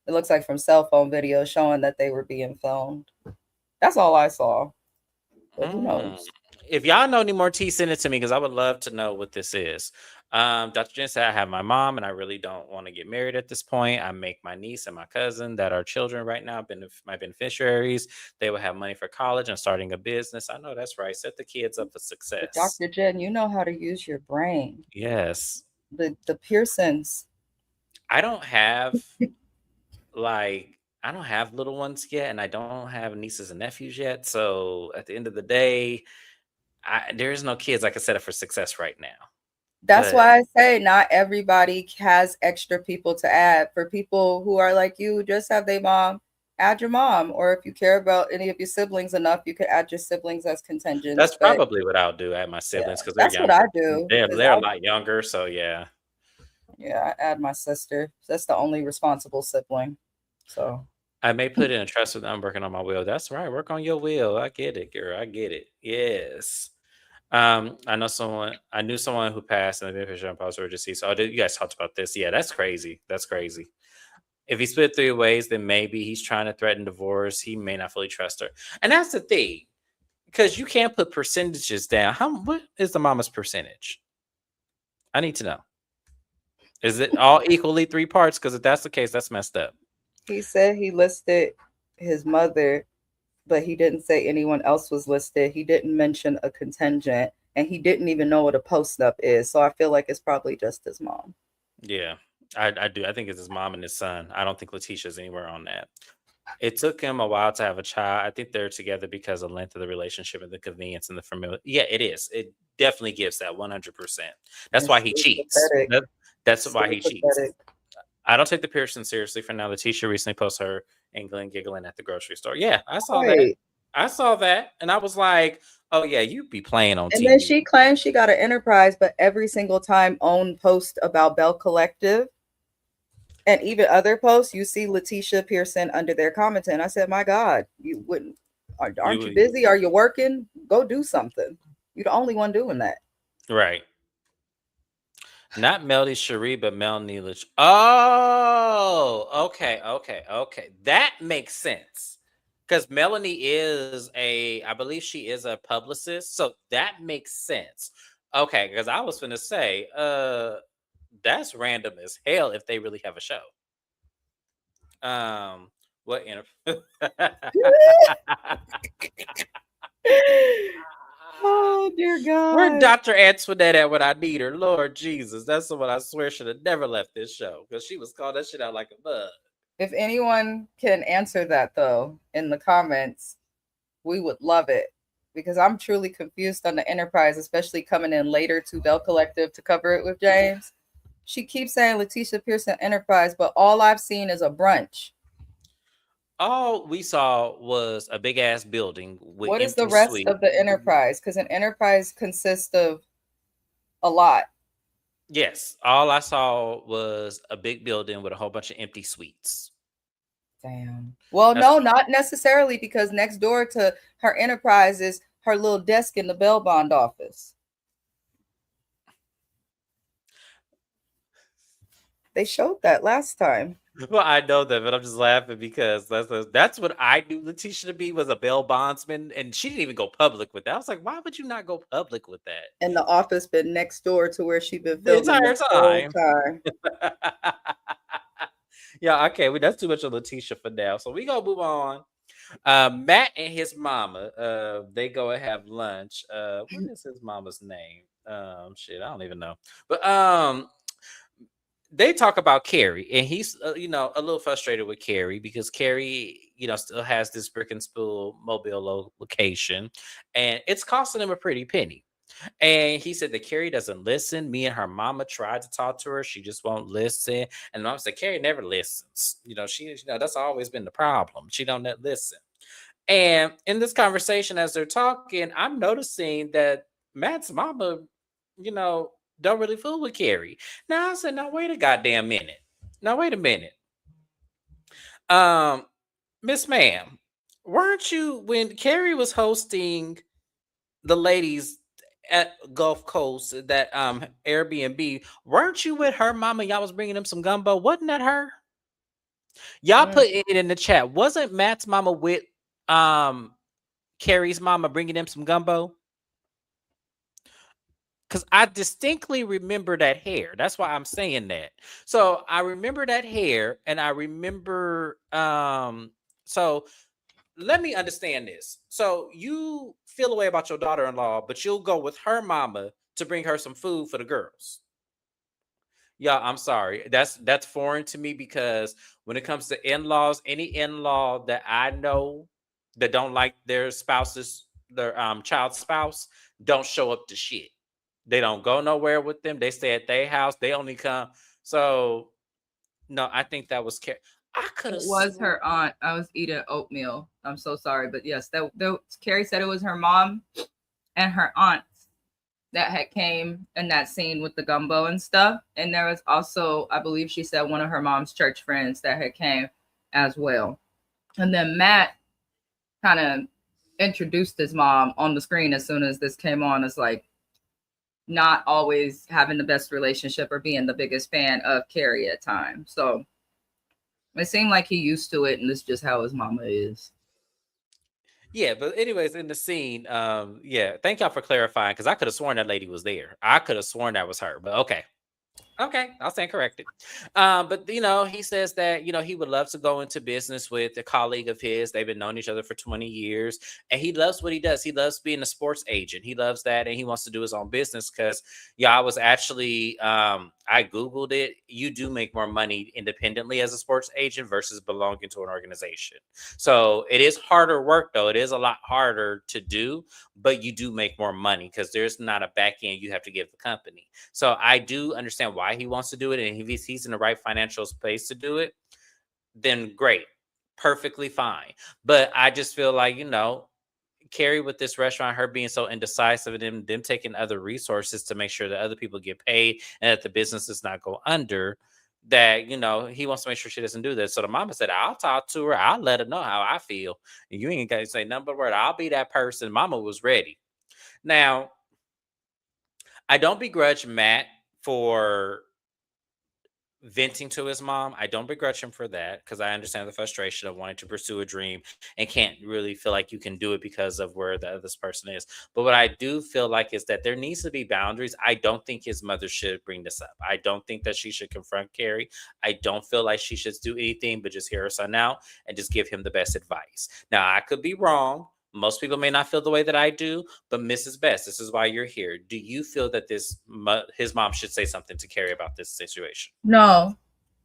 it looks like from cell phone videos showing that they were being filmed. That's all I saw. But who knows?
If y'all know any more tea, send it to me because I would love to know what this is. Dr. Jen said, I have my mom and I really don't want to get married at this point. I make my niece and my cousin that are children right now, my beneficiaries. They will have money for college and starting a business. I know that's right. Set the kids up for success.
But Dr. Jen, you know how to use your brain.
Yes.
The Pearsons.
I don't have I don't have little ones yet, and I don't have nieces and nephews yet. So at the end of the day, there is no kids I can set up for success right now.
That's why I say not everybody has extra people to add. For people who are like you, just have their mom, add your mom. Or if you care about any of your siblings enough, you could add your siblings as contingents.
That's probably what I'll do, add my siblings because they're younger.
That's what I do.
They're a lot younger, so yeah.
Yeah, I add my sister. That's the only responsible sibling. So
I may put in a trust with I'm working on my will. That's right. Work on your will. I get it, girl. I get it. Yes. I knew someone who passed and the beneficiary on policy urgency. So you guys talked about this. Yeah, that's crazy. That's crazy. If he split 3 ways, then maybe he's trying to threaten divorce. He may not fully trust her. And that's the thing. Because you can't put percentages down. What is the mama's percentage? I need to know. Is it all equally 3 parts? Because if that's the case, that's messed up.
He said he listed his mother, but he didn't say anyone else was listed. He didn't mention a contingent, and he didn't even know what a post-up is. So I feel like it's probably just his mom.
Yeah, I do. I think it's his mom and his son. I don't think Letitia's anywhere on that. It took him a while to have a child. I think they're together because of the length of the relationship and the convenience and the familiar. Yeah, it is. It definitely gives that 100%. That's why he cheats. That's why he cheats. I don't take the Pearson seriously for now. Letitia recently posted her England giggling at the grocery store. Yeah, I saw that. I saw that. And I was like, oh, yeah, you'd be playing on TV.
And then she claims she got an enterprise, but every single time OWN post about Belle Collective and even other posts, you see Letitia Pearson under their commenting. I said, my God, you wouldn't. Aren't you busy? Are you working? Go do something. You're the only one doing that.
Right. Not Melody Cherie, but Mel Neelish. Oh, okay. That makes sense. Because Melanie I believe she is a publicist. So that makes sense. Okay, because I was going to say, that's random as hell if they really have a show. What
Oh dear God.
Where Dr. Antoinette at when I need her? Lord Jesus. That's the one I swear should have never left this show because she was calling that shit out like a bug.
If anyone can answer that though in the comments, we would love it. Because I'm truly confused on the Enterprise, especially coming in later to Belle Collective to cover it with James. She keeps saying Letitia Pearson Enterprise, but all I've seen is a brunch.
All we saw was a big ass building.
What is the rest of the Enterprise? Because an Enterprise consists of a lot.
Yes. All I saw was a big building with a whole bunch of empty suites.
Damn. Well, no, not necessarily, because next door to her Enterprise is her little desk in the bail bond office. They showed that last time.
Well, I know that, but I'm just laughing because that's what I knew Letitia to be, was a bail bondsman, and she didn't even go public with that. I was like, why would you not go public with that?
And the office been next door to where she been filming
the entire time. Yeah, okay, that's too much of Letitia for now. So we gonna move on. Matt and his mama, they go and have lunch. What is his mama's name? Shit, I don't even know. But they talk about Carrie, and he's a little frustrated with Carrie because Carrie, still has this brick and spool mobile location, and it's costing him a pretty penny. And he said that Carrie doesn't listen. Me and her mama tried to talk to her. She just won't listen. And mom said, Carrie never listens. That's always been the problem. She don't listen. And in this conversation, as they're talking, I'm noticing that Matt's mama, you know, don't really fool with Carrie. Now I said, now wait a goddamn minute. Now wait a minute. Um, Miss Ma'am, weren't you when Carrie was hosting the ladies at Gulf Coast, that Airbnb, weren't you with her mama? Y'all was bringing them some gumbo. Wasn't that her? Y'all put it in the chat. Wasn't Matt's mama with um Carrie's mama bringing them some gumbo? Because I distinctly remember that hair. That's why I'm saying that. So I remember that hair, and I remember so let me understand this. So you feel away about your daughter-in-law, but you'll go with her mama to bring her some food for the girls. Yeah, I'm sorry. That's foreign to me because when it comes to in-laws, any in-law that I know that don't like their child's spouse, don't show up to shit. They don't go nowhere with them. They stay at their house. They only come. So no, I think that was I could have.
It was her aunt. I was eating oatmeal. I'm so sorry, but yes, that Carrie said it was her mom and her aunt that had came in that scene with the gumbo and stuff. And there was also, I believe she said, one of her mom's church friends that had came as well. And then Matt kind of introduced his mom on the screen as soon as this came on, as like not always having the best relationship or being the biggest fan of Carrie at times. So it seemed like he used to it, and this is just how his mama is.
Yeah, but anyways, in the scene, yeah, thank y'all for clarifying because I could have sworn that lady was there. I could have sworn that was her, but okay. Okay, I'll stand corrected. But he says that he would love to go into business with a colleague of his. They've been knowing each other for 20 years, and he loves what he does. He loves being a sports agent. He loves that, and he wants to do his own business because, I was actually I googled it. You do make more money independently as a sports agent versus belonging to an organization. So it is harder work, though. It is a lot harder to do, but you do make more money because there's not a back end you have to give the company. So I do understand why he wants to do it, and if he's in the right financial space to do it, then great, perfectly fine. But I just feel like Carrie with this restaurant, her being so indecisive, and them taking other resources to make sure that other people get paid and that the business does not go under. That he wants to make sure she doesn't do this. So the mama said, "I'll talk to her. I'll let her know how I feel. And you ain't got to say nothing but word. I'll be that person." Mama was ready. Now, I don't begrudge Matt for venting to his mom. I don't begrudge him for that because I understand the frustration of wanting to pursue a dream and can't really feel like you can do it because of where the other person is. But what I do feel like is that there needs to be boundaries. I don't think his mother should bring this up. I don't think that she should confront Carrie. I don't feel like she should do anything but just hear her son out and just give him the best advice. Now, I could be wrong. Most people may not feel the way that I do, but Mrs. Best, this is why you're here. Do you feel that his mom should say something to Carrie about this situation?
No,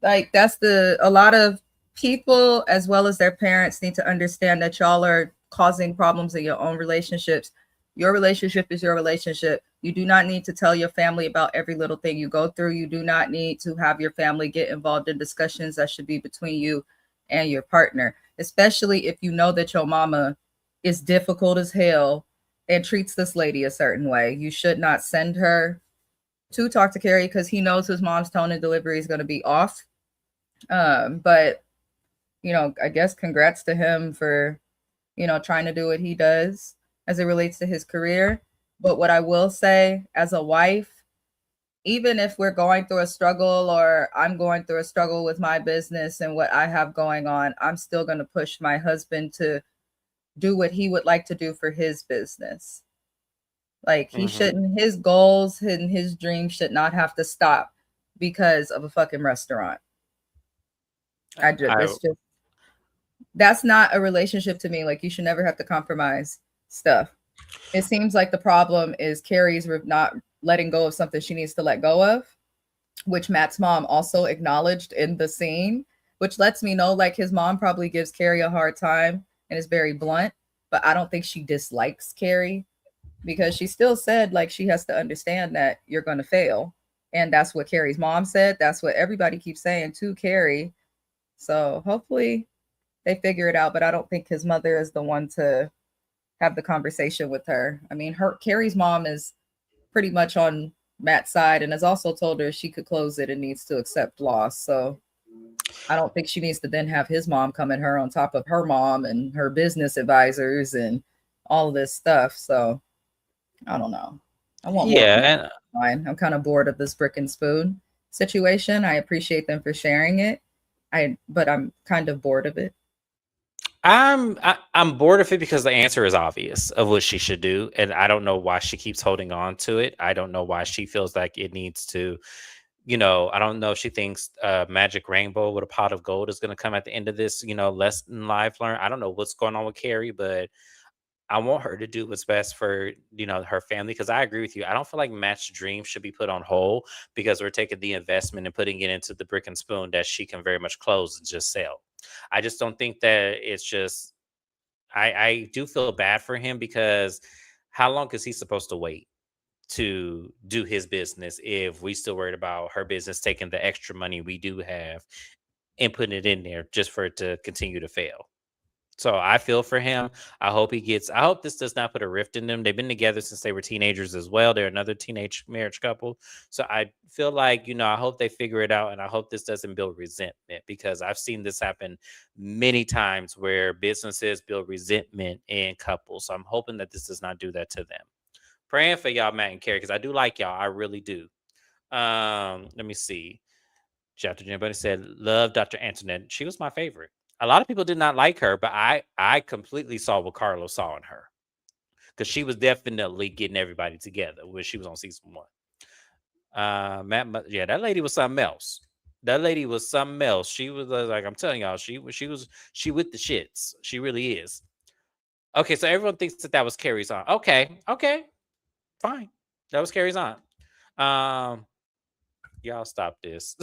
like a lot of people as well as their parents need to understand that y'all are causing problems in your own relationships. Your relationship is your relationship. You do not need to tell your family about every little thing you go through. You do not need to have your family get involved in discussions that should be between you and your partner, especially if you know that your mama is difficult as hell and treats this lady a certain way. You should not send her to talk to Carrie because he knows his mom's tone and delivery is going to be off. But I guess congrats to him for trying to do what he does as it relates to his career. But what I will say as a wife, even if we're going through a struggle or I'm going through a struggle with my business and what I have going on, I'm still going to push my husband to do what he would like to do for his business. Like he shouldn't, his goals and his dreams should not have to stop because of a fucking restaurant. It's just That's not a relationship to me. Like, you should never have to compromise stuff. It seems like the problem is Carrie's not letting go of something she needs to let go of, which Matt's mom also acknowledged in the scene, which lets me know like his mom probably gives Carrie a hard time and is very blunt, but I don't think she dislikes Carrie, because she still said like she has to understand that you're going to fail. And that's what Carrie's mom said. That's what everybody keeps saying to Carrie. So hopefully they figure it out, but I don't think his mother is the one to have the conversation with her. I mean, Carrie's mom is pretty much on Matt's side and has also told her she could close it and needs to accept loss. So I don't think she needs to then have his mom come at her on top of her mom and her business advisors and all of this stuff. So I don't know. I want more.
Yeah,
Fine. I'm kind of bored of this brick and spoon situation. I appreciate them for sharing it. But I'm kind of bored of it.
I'm bored of it because the answer is obvious of what she should do, and I don't know why she keeps holding on to it. I don't know why she feels like it needs to. I don't know if she thinks Magic Rainbow with a pot of gold is going to come at the end of this. Lesson life learned. I don't know what's going on with Carrie, but I want her to do what's best for her family. Because I agree with you. I don't feel like Matt's dream should be put on hold because we're taking the investment and putting it into the brick and spoon that she can very much close and just sell. I just don't think that it's just I do feel bad for him because how long is he supposed to wait to do his business if we still worried about her business taking the extra money we do have and putting it in there just for it to continue to fail? So I feel for him. I hope this does not put a rift in them. They've been together since they were teenagers as well. They're another teenage marriage couple. So I feel like, I hope they figure it out and I hope this doesn't build resentment because I've seen this happen many times where businesses build resentment in couples. So I'm hoping that this does not do that to them. Praying for y'all, Matt and Carrie, because I do like y'all. I really do. Let me see. Dr. Jim said, love Dr. Antoinette. She was my favorite. A lot of people did not like her, but I completely saw what Carlos saw in her because she was definitely getting everybody together when she was on season 1. Yeah, that lady was something else. That lady was something else. She was like, I'm telling y'all, she with the shits. She really is. Okay, so everyone thinks that was Carrie's aunt. Okay, fine. That was Carrie's aunt. Y'all stop this.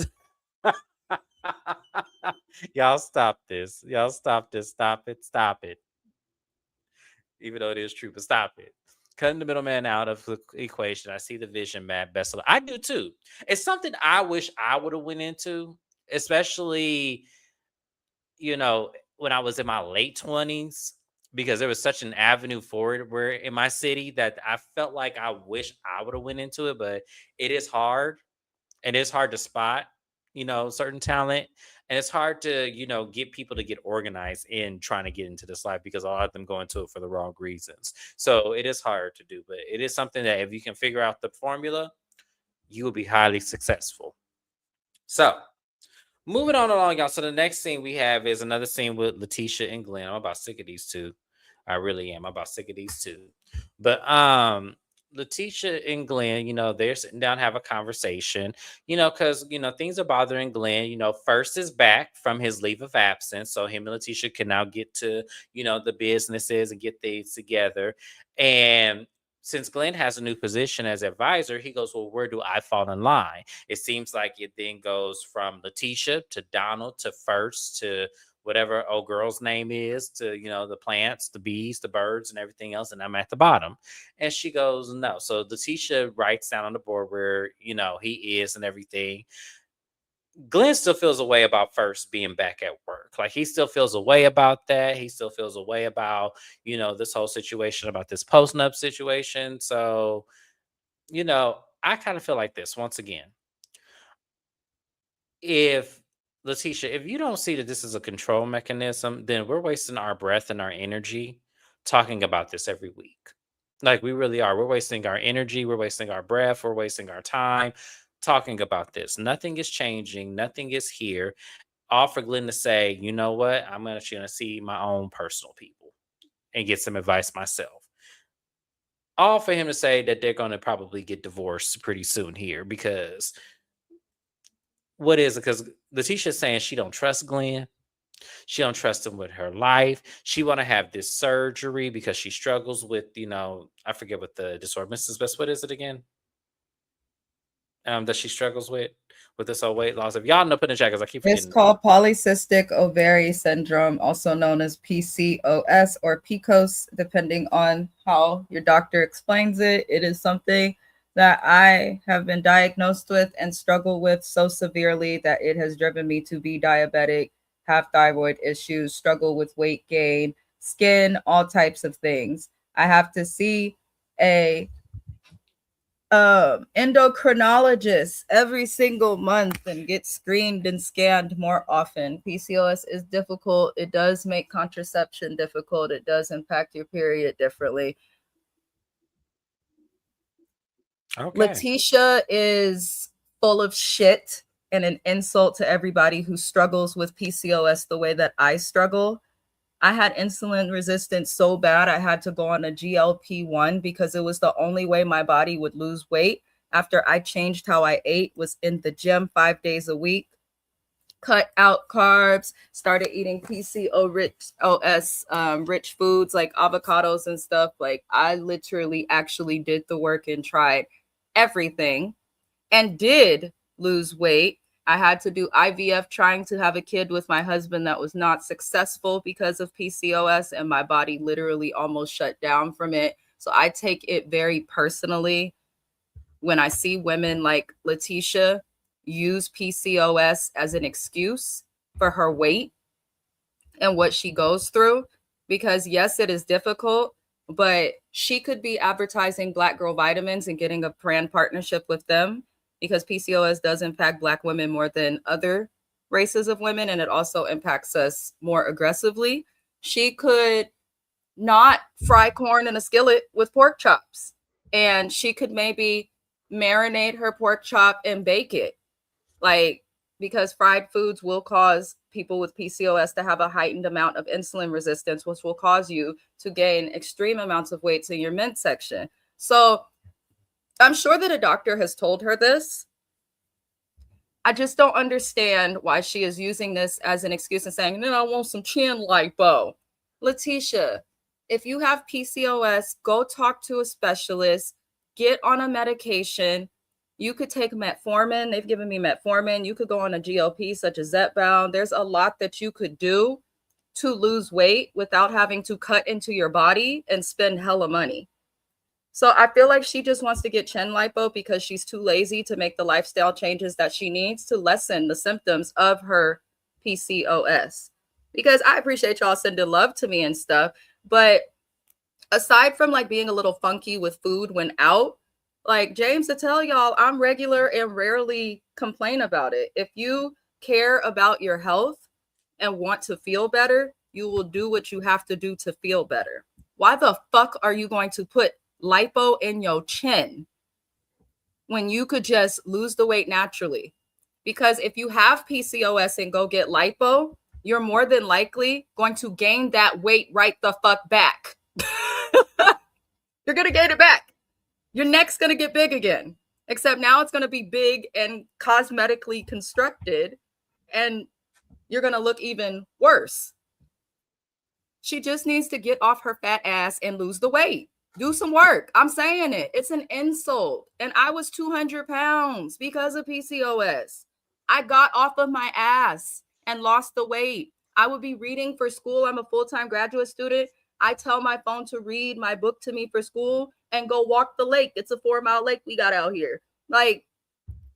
Y'all stop this. Y'all stop this. Stop it. Stop it. Even though it is true, but stop it. Cutting the middleman out of the equation. I see the vision, Matt Bessel. I do too. It's something I wish I would have went into, especially, when I was in my late 20s, because there was such an avenue forward where in my city that I felt like I wish I would have went into it, but it is hard and it's hard to spot, certain talent. And it's hard to, get people to get organized in trying to get into this life because a lot of them go into it for the wrong reasons. So it is hard to do, but it is something that if you can figure out the formula, you will be highly successful. So moving on along, y'all. So the next scene we have is another scene with Letitia and Glenn. I'm about sick of these two. I really am. I'm about sick of these two. But Letitia and Glenn, they're sitting down, have a conversation, because things are bothering Glenn. First is back from his leave of absence. So him and Letitia can now get to, the businesses and get things together. And since Glenn has a new position as advisor, he goes, well, where do I fall in line? It seems like it then goes from Letitia to Donald to First to whatever old girl's name is to, the plants, the bees, the birds, and everything else. And I'm at the bottom. And she goes, no. So Letitia writes down on the board where, he is and everything. Glenn still feels a way about First being back at work. Like he still feels a way about that. He still feels a way about, this whole situation about this posting up situation. So, I kind of feel like this once again. If Letitia, if you don't see that this is a control mechanism, then we're wasting our breath and our energy talking about this every week. Like we really are. We're wasting our energy, we're wasting our breath, we're wasting our time talking about this. Nothing is changing, nothing is here. All for Glenn to say, you know what? I'm actually going to see my own personal people and get some advice myself. All for him to say that they're going to probably get divorced pretty soon here because what is it? Because Letitia's saying she don't trust Glenn. She don't trust him with her life. She want to have this surgery because she struggles with, I forget what the disorder. Mrs. Best, what is it again? That she struggles with this whole weight loss. If y'all know, put in the chat because I keep
It's
forgetting.
called polycystic ovary syndrome, also known as PCOS or PCOS, depending on how your doctor explains it. It is something that I have been diagnosed with and struggle with so severely that it has driven me to be diabetic, have thyroid issues, struggle with weight gain, skin, all types of things. I have to see a endocrinologist every single month and get screened and scanned more often. PCOS is difficult. It does make contraception difficult. It does impact your period differently.
Okay.
Letitia is full of shit and an insult to everybody who struggles with PCOS the way that I struggle. I had insulin resistance so bad I had to go on a GLP-1 because it was the only way my body would lose weight after I changed how I ate, was in the gym 5 days a week, cut out carbs, started eating PCO rich foods like avocados and stuff. Like I literally actually did the work and tried everything and did lose weight. I had to do IVF trying to have a kid with my husband that was not successful because of PCOS, and my body literally almost shut down from it. So I take it very personally when I see women like Letitia use PCOS as an excuse for her weight and what she goes through. Because yes, it is difficult, but she could be advertising Black Girl Vitamins and getting a brand partnership with them, because PCOS does impact Black women more than other races of women, and it also impacts us more aggressively. She could not fry corn in a skillet with pork chops, and she could maybe marinate her pork chop and bake it. Like, because fried foods will cause people with PCOS to have a heightened amount of insulin resistance, which will cause you to gain extreme amounts of weight in your midsection. So I'm sure that a doctor has told her this. I just don't understand why she is using this as an excuse and saying, no, I want some chin lipo. Letitia, if you have PCOS, go talk to a specialist, get on a medication. You could take metformin. They've given me metformin. You could go on a GLP such as Zepbound. There's a lot that you could do to lose weight without having to cut into your body and spend hella money. So I feel like she just wants to get chin lipo because she's too lazy to make the lifestyle changes that she needs to lessen the symptoms of her PCOS. Because I appreciate y'all sending love to me and stuff, but aside from like being a little funky with food when out, like James to tell y'all, I'm regular and rarely complain about it. If you care about your health and want to feel better, you will do what you have to do to feel better. Why the fuck are you going to put lipo in your chin when you could just lose the weight naturally? Because if you have PCOS and go get lipo, you're more than likely going to gain that weight right the fuck back. You're going to gain it back. Your neck's going to get big again, except now it's going to be big and cosmetically constructed, and you're going to look even worse. She just needs to get off her fat ass and lose the weight. Do some work. I'm saying it. It's an insult. And I was 200 pounds because of PCOS. I got off of my ass and lost the weight. I would be reading for school. I'm a full-time graduate student. I tell my phone to read my book to me for school and go walk the lake. It's a 4-mile lake we got out here. Like,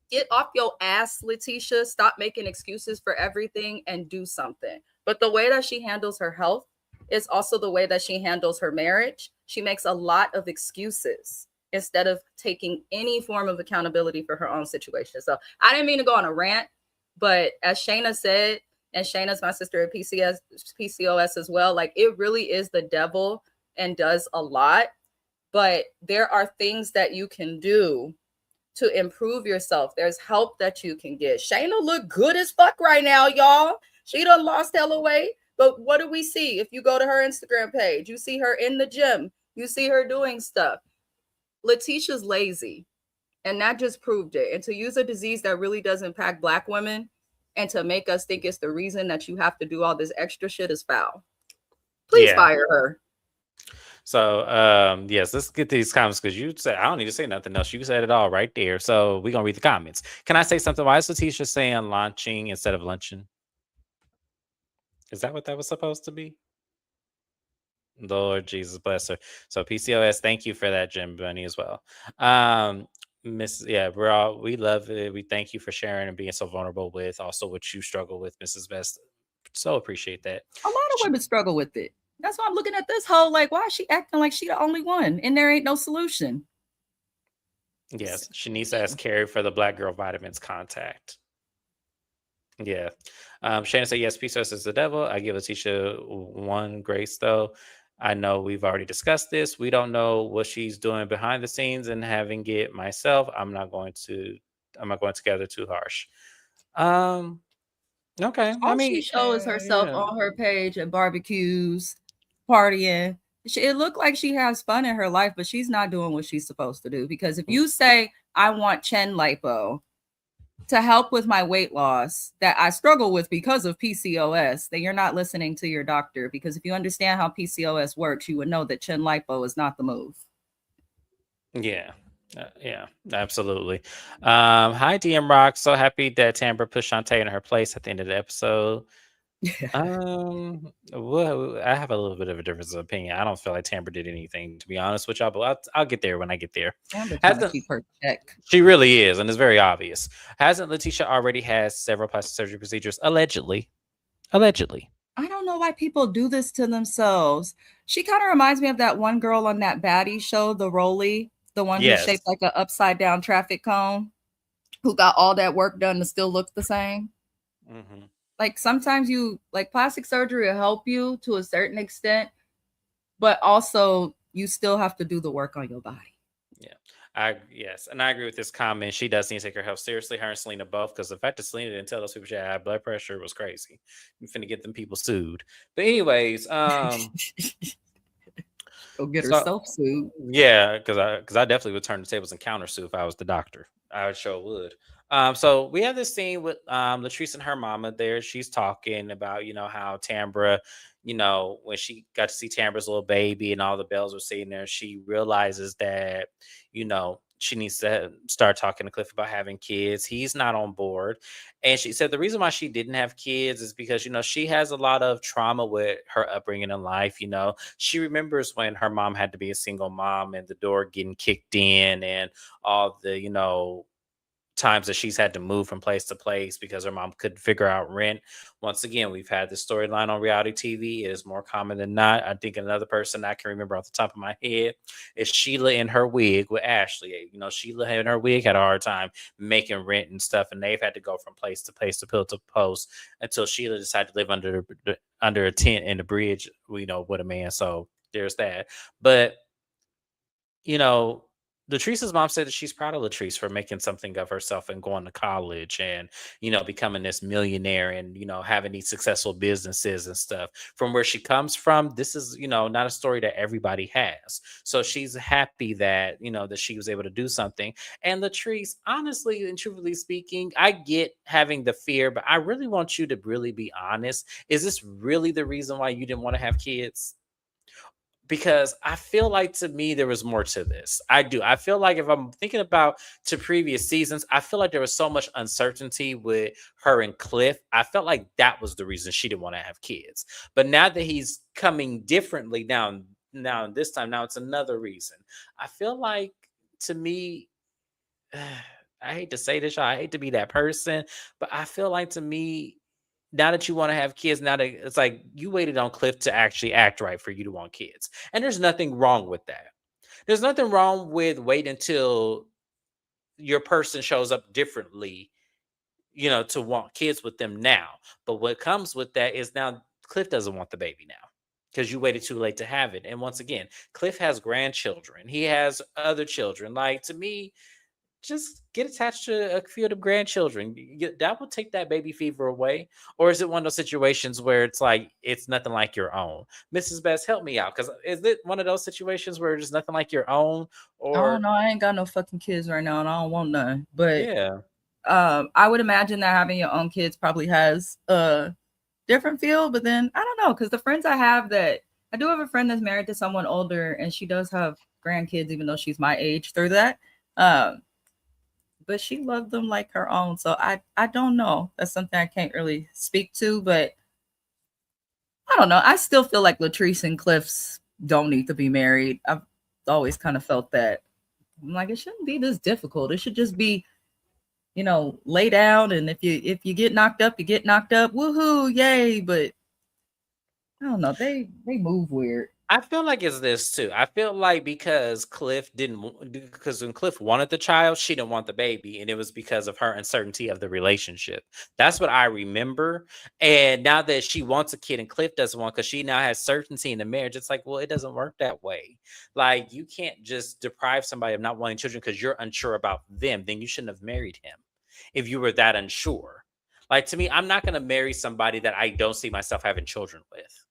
get off your ass, Letitia. Stop making excuses for everything and do something. But the way that she handles her health is also the way that she handles her marriage. She makes a lot of excuses instead of taking any form of accountability for her own situation. So I didn't mean to go on a rant, but as Shana said, and Shana's my sister at PCOS as well, like it really is the devil and does a lot. But there are things that you can do to improve yourself. There's help that you can get. Shana look good as fuck right now, y'all. She done lost hella weight. But what do we see? If you go to her Instagram page, you see her in the gym. You see her doing stuff. Letitia's lazy. And that just proved it. And to use a disease that really does impact Black women and to make us think it's the reason that you have to do all this extra shit is foul. Please fire her.
So yes, let's get these comments because you said I don't need to say nothing else. You said it all right there. So we're gonna read the comments. Can I say something? Why is Letitia saying launching instead of luncheon? Is that what that was supposed to be? Lord Jesus bless her. So PCOS, thank you for that, Jim Bunny, as well. Miss, yeah, we love it. We thank you for sharing and being so vulnerable with also what you struggle with, Mrs. Best. So appreciate that.
A lot of women struggle with it. That's why I'm looking at this whole like, why is she acting like she the only one and there ain't no solution?
Yes, she needs to ask Carrie for the Black Girl Vitamins contact. Yeah. Shannon said, yes, PCOS is the devil. I give Letitia one grace, though. I know we've already discussed this. We don't know what she's doing behind the scenes and having it myself. I'm not going to gather too harsh. Okay.
All she shows herself on her page at barbecues, partying. It looked like she has fun in her life, but she's not doing what she's supposed to do. Because if you say, I want chin lipo to help with my weight loss that I struggle with because of PCOS, then you're not listening to your doctor. Because if you understand how PCOS works, you would know that chin lipo is not the move.
Yeah. Yeah, absolutely. Hi, DM Rock. So happy that Tambra pushed Shante in her place at the end of the episode. Well, I have a little bit of a difference of opinion. I don't feel like Tambra did anything, to be honest with y'all, but I'll get there when I get there.
Tambra trying to keep her check.
She really is, and it's very obvious. Hasn't Letitia already had several plastic surgery procedures? Allegedly.
I don't know why people do this to themselves. She kind of reminds me of that one girl on that baddie show, The Rolly, the one who's shaped like an upside down traffic cone, who got all that work done to still look the same. Mm-hmm. Like sometimes plastic surgery will help you to a certain extent, but also you still have to do the work on your body.
Yeah. Yes, and I agree with this comment. She does need to take her health seriously, her and Selena both, because the fact that Selena didn't tell those people she had high blood pressure was crazy. I'm finna get them people sued. But anyways,
go get herself sued.
Yeah, because I definitely would turn the tables and counter sue if I was the doctor. I sure would. So we have this scene with Latrice and her mama there. She's talking about, how Tambra, when she got to see Tambra's little baby and all the bells were sitting there, she realizes that, she needs to start talking to Cliff about having kids. He's not on board. And she said the reason why she didn't have kids is because, she has a lot of trauma with her upbringing in life. She remembers when her mom had to be a single mom and the door getting kicked in and all the, times that she's had to move from place to place because her mom couldn't figure out rent. Once again, we've had this storyline on reality TV. It is more common than not. I think another person I can remember off the top of my head is Sheila in her wig with Ashley. Sheila in her wig had a hard time making rent and stuff, and they've had to go from place to place, to pillar to post, until Sheila decided to live under a tent in the bridge, with a man. So there's that. But Latrice's mom said that she's proud of Latrice for making something of herself and going to college and, becoming this millionaire and, having these successful businesses and stuff. From where she comes from, this is, not a story that everybody has. So she's happy that, that she was able to do something. And Latrice, honestly and truthfully speaking, I get having the fear, but I really want you to really be honest. Is this really the reason why you didn't want to have kids? Because I feel like, to me, there was more to this. I do. I feel like if I'm thinking about to previous seasons, I feel like there was so much uncertainty with her and Cliff. I felt like that was the reason she didn't want to have kids. But now that he's coming differently now this time, now it's another reason. I feel like, to me, I hate to say this, I hate to be that person, but I feel like, to me, now that you want to have kids, now that it's like you waited on Cliff to actually act right for you to want kids. And there's nothing wrong with that. There's nothing wrong with waiting until your person shows up differently, to want kids with them now. But what comes with that is now Cliff doesn't want the baby now because you waited too late to have it. And once again, Cliff has grandchildren. He has other children. Like, to me, just get attached to a few of the grandchildren. That will take that baby fever away. Or is it one of those situations where it's like, it's nothing like your own? Mrs. Best, help me out. Because is it one of those situations where it's nothing like your own? Or
I don't know. I ain't got no fucking kids right now and I don't want none. But
yeah,
I would imagine that having your own kids probably has a different feel, but then I don't know, because the friends I have that I do have a friend that's married to someone older and she does have grandkids, even though she's my age through that. Um, but she loved them like her own. So I don't know. That's something I can't really speak to, but I don't know. I still feel like Latrice and Cliff's don't need to be married. I've always kind of felt that. I'm like, it shouldn't be this difficult. It should just be, lay down, and if you get knocked up, you get knocked up. Woohoo, yay! But I don't know. They move weird.
I feel like it's this too. I feel like because because when Cliff wanted the child, she didn't want the baby, and it was because of her uncertainty of the relationship. That's what I remember. And now that she wants a kid and Cliff doesn't want, because she now has certainty in the marriage, it's like, well, it doesn't work that way. Like, you can't just deprive somebody of not wanting children because you're unsure about them. Then you shouldn't have married him if you were that unsure. Like, to me, I'm not going to marry somebody that I don't see myself having children with.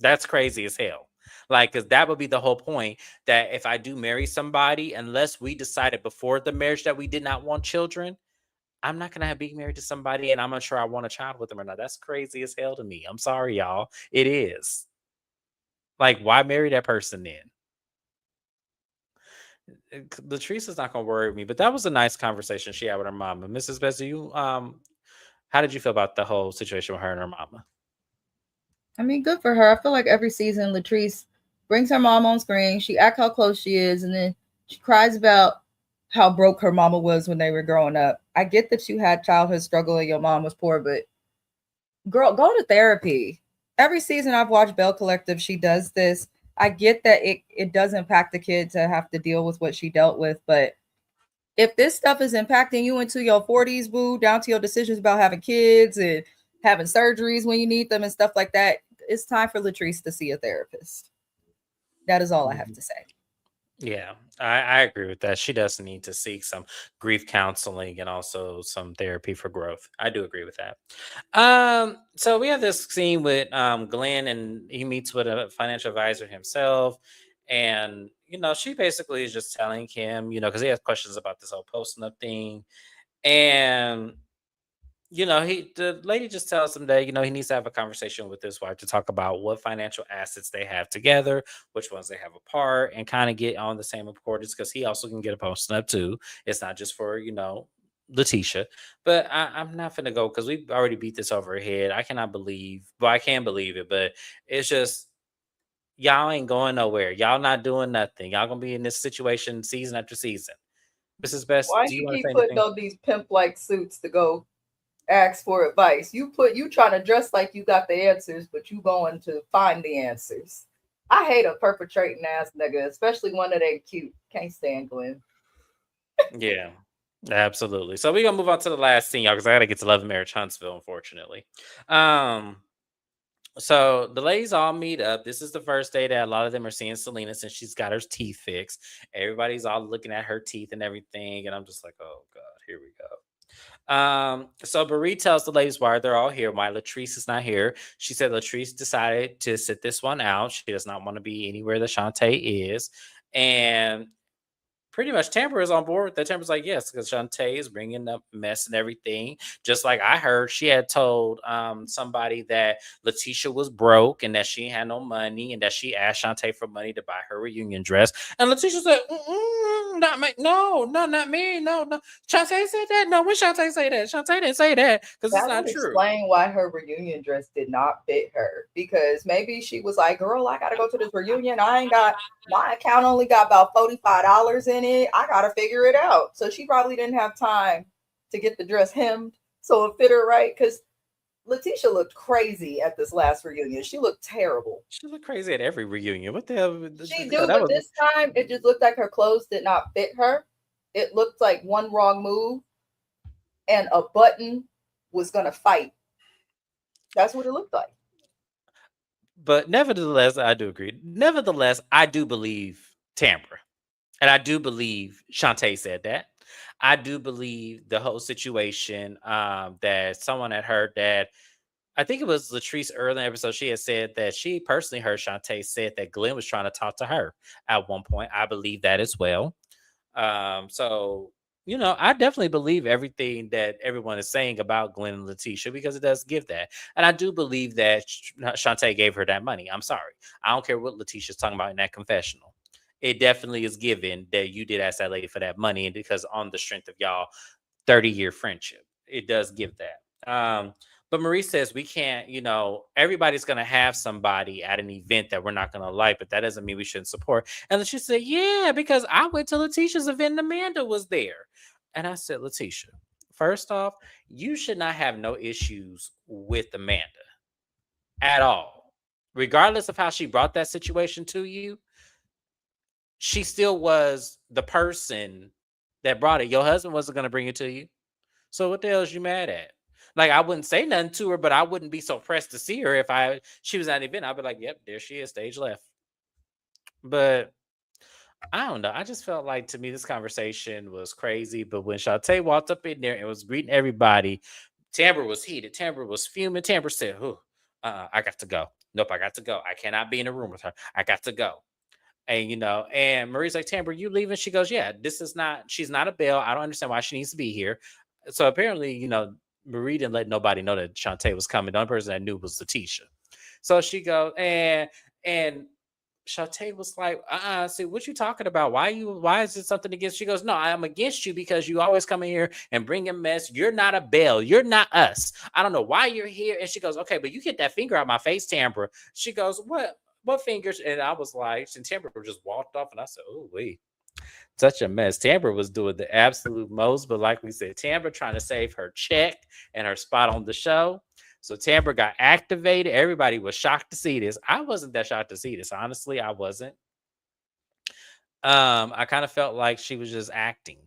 That's crazy as hell. Like, because that would be the whole point, that if I do marry somebody, unless we decided before the marriage that we did not want children, I'm not going to be married to somebody and I'm unsure I want a child with them or not. That's crazy as hell to me. I'm sorry, y'all. It is. Like, why marry that person then? Latrice is not going to worry me, but that was a nice conversation she had with her mama. Mrs. Best, how did you feel about the whole situation with her and her mama?
I mean, good for her. I feel like every season, Latrice brings her mom on screen. She acts how close she is, and then she cries about how broke her mama was when they were growing up. I get that you had childhood struggle and your mom was poor, but girl, go to therapy. Every season I've watched Belle Collective, she does this. I get that it does impact the kid to have to deal with what she dealt with, but if this stuff is impacting you into your 40s, boo, down to your decisions about having kids and having surgeries when you need them and stuff like that, it's time for Latrice to see a therapist. That is all I have to say.
Yeah, I agree with that. She does need to seek some grief counseling and also some therapy for growth. I do agree with that. So we have this scene with Glenn, and he meets with a financial advisor himself. And, she basically is just telling him, because he has questions about this whole posting up thing. And the lady just tells him that, he needs to have a conversation with his wife to talk about what financial assets they have together, which ones they have apart, and kind of get on the same accordance, because he also can get a posting up too. It's not just for, Letitia. But I'm not gonna go, because we've already beat this over our head. I cannot believe, well, I can believe it, but it's just, y'all ain't going nowhere. Y'all not doing nothing. Y'all gonna be in this situation season after season. Mrs. Best,
Why
do you
you
want to say
keep putting
anything?
on these pimp like suits to go ask for advice? You trying to dress like you got the answers, but you going to find the answers. I hate a perpetrating ass nigga, especially one that ain't cute. Can't stand Glenn.
Yeah, absolutely. So we're gonna move on to the last scene, y'all, because I gotta get to Love and Marriage Huntsville, unfortunately. Um, so the ladies all meet up. This is the first day that a lot of them are seeing Selena, since she's got her teeth fixed. Everybody's all looking at her teeth and everything, and I'm just like, oh god, here we go. So Brie tells the ladies why they're all here, why Latrice is not here. She said Latrice decided to sit this one out. She does not want to be anywhere that Shante is. And pretty much Tampa is on board with that. Tampa's like, yes, because Shante is bringing up mess and everything. Just like I heard, she had told somebody that Letitia was broke and that she had no money, and that she asked Shante for money to buy her reunion dress. And Letitia said, not me. No, no, not me. No, no. Shante said that. No, when Shante say that? Shante didn't say that, because it's
That
not
would
true.
explain why her reunion dress did not fit her. Because maybe she was like, girl, I gotta go to this reunion. I ain't got my account only got about $45 in it. I gotta figure it out. So she probably didn't have time to get the dress hemmed so it fit her right. Because Letitia looked crazy at this last reunion. She looked terrible.
She looked crazy at every reunion. What the hell?
She do,
That
but
was
this time it just looked like her clothes did not fit her. It looked like one wrong move and a button was gonna fight. That's what it looked like.
But nevertheless, I do agree. Nevertheless, I do believe Tampa. And I do believe Shantae said that. I do believe the whole situation, that someone had heard that. I think it was Latrice earlier in the episode. She had said that she personally heard Shantae said that Glenn was trying to talk to her at one point. I believe that as well. So, I definitely believe everything that everyone is saying about Glenn and Letitia because it does give that. And I do believe that Shante gave her that money. I'm sorry. I don't care what Letitia's talking about in that confessional. It definitely is given that you did ask that lady for that money, and because on the strength of y'all 30-year friendship, it does give that. But Marie says we can't, everybody's going to have somebody at an event that we're not going to like, but that doesn't mean we shouldn't support. And she said, yeah, because I went to Letitia's event and Amanda was there. And I said, Letitia, first off, you should not have no issues with Amanda at all. Regardless of how she brought that situation to you, she still was the person that brought it. Your husband wasn't going to bring it to you. So what the hell is you mad at? Like, I wouldn't say nothing to her, but I wouldn't be so pressed to see her if she was at an event. I'd be like, yep, there she is, stage left. But I don't know. I just felt like, to me, this conversation was crazy. But when Shante walked up in there and was greeting everybody, Tamber was heated. Tamber was fuming. Tamber said, I got to go. Nope, I got to go. I cannot be in a room with her. I got to go. And Marie's like, Tamber, you leaving? She goes, yeah, she's not a Belle. I don't understand why she needs to be here. So apparently, Marie didn't let nobody know that Shante was coming. The only person that knew was Letitia. So she goes, and Shante was like, see, what you talking about? Why is it something against? She goes, no, I'm against you because you always come in here and bring a mess. You're not a Belle. You're not us. I don't know why you're here. And she goes, okay, but you get that finger out my face, Tamara. She goes, what fingers? And I was like, and Tamara just walked off, and I said, oh, wait. Such a mess. Tamara was doing the absolute most, but like we said, Tamara trying to save her check and her spot on the show. So Tamara got activated. Everybody was shocked to see this. I wasn't that shocked to see this. Honestly, I wasn't. I kind of felt like she was just acting.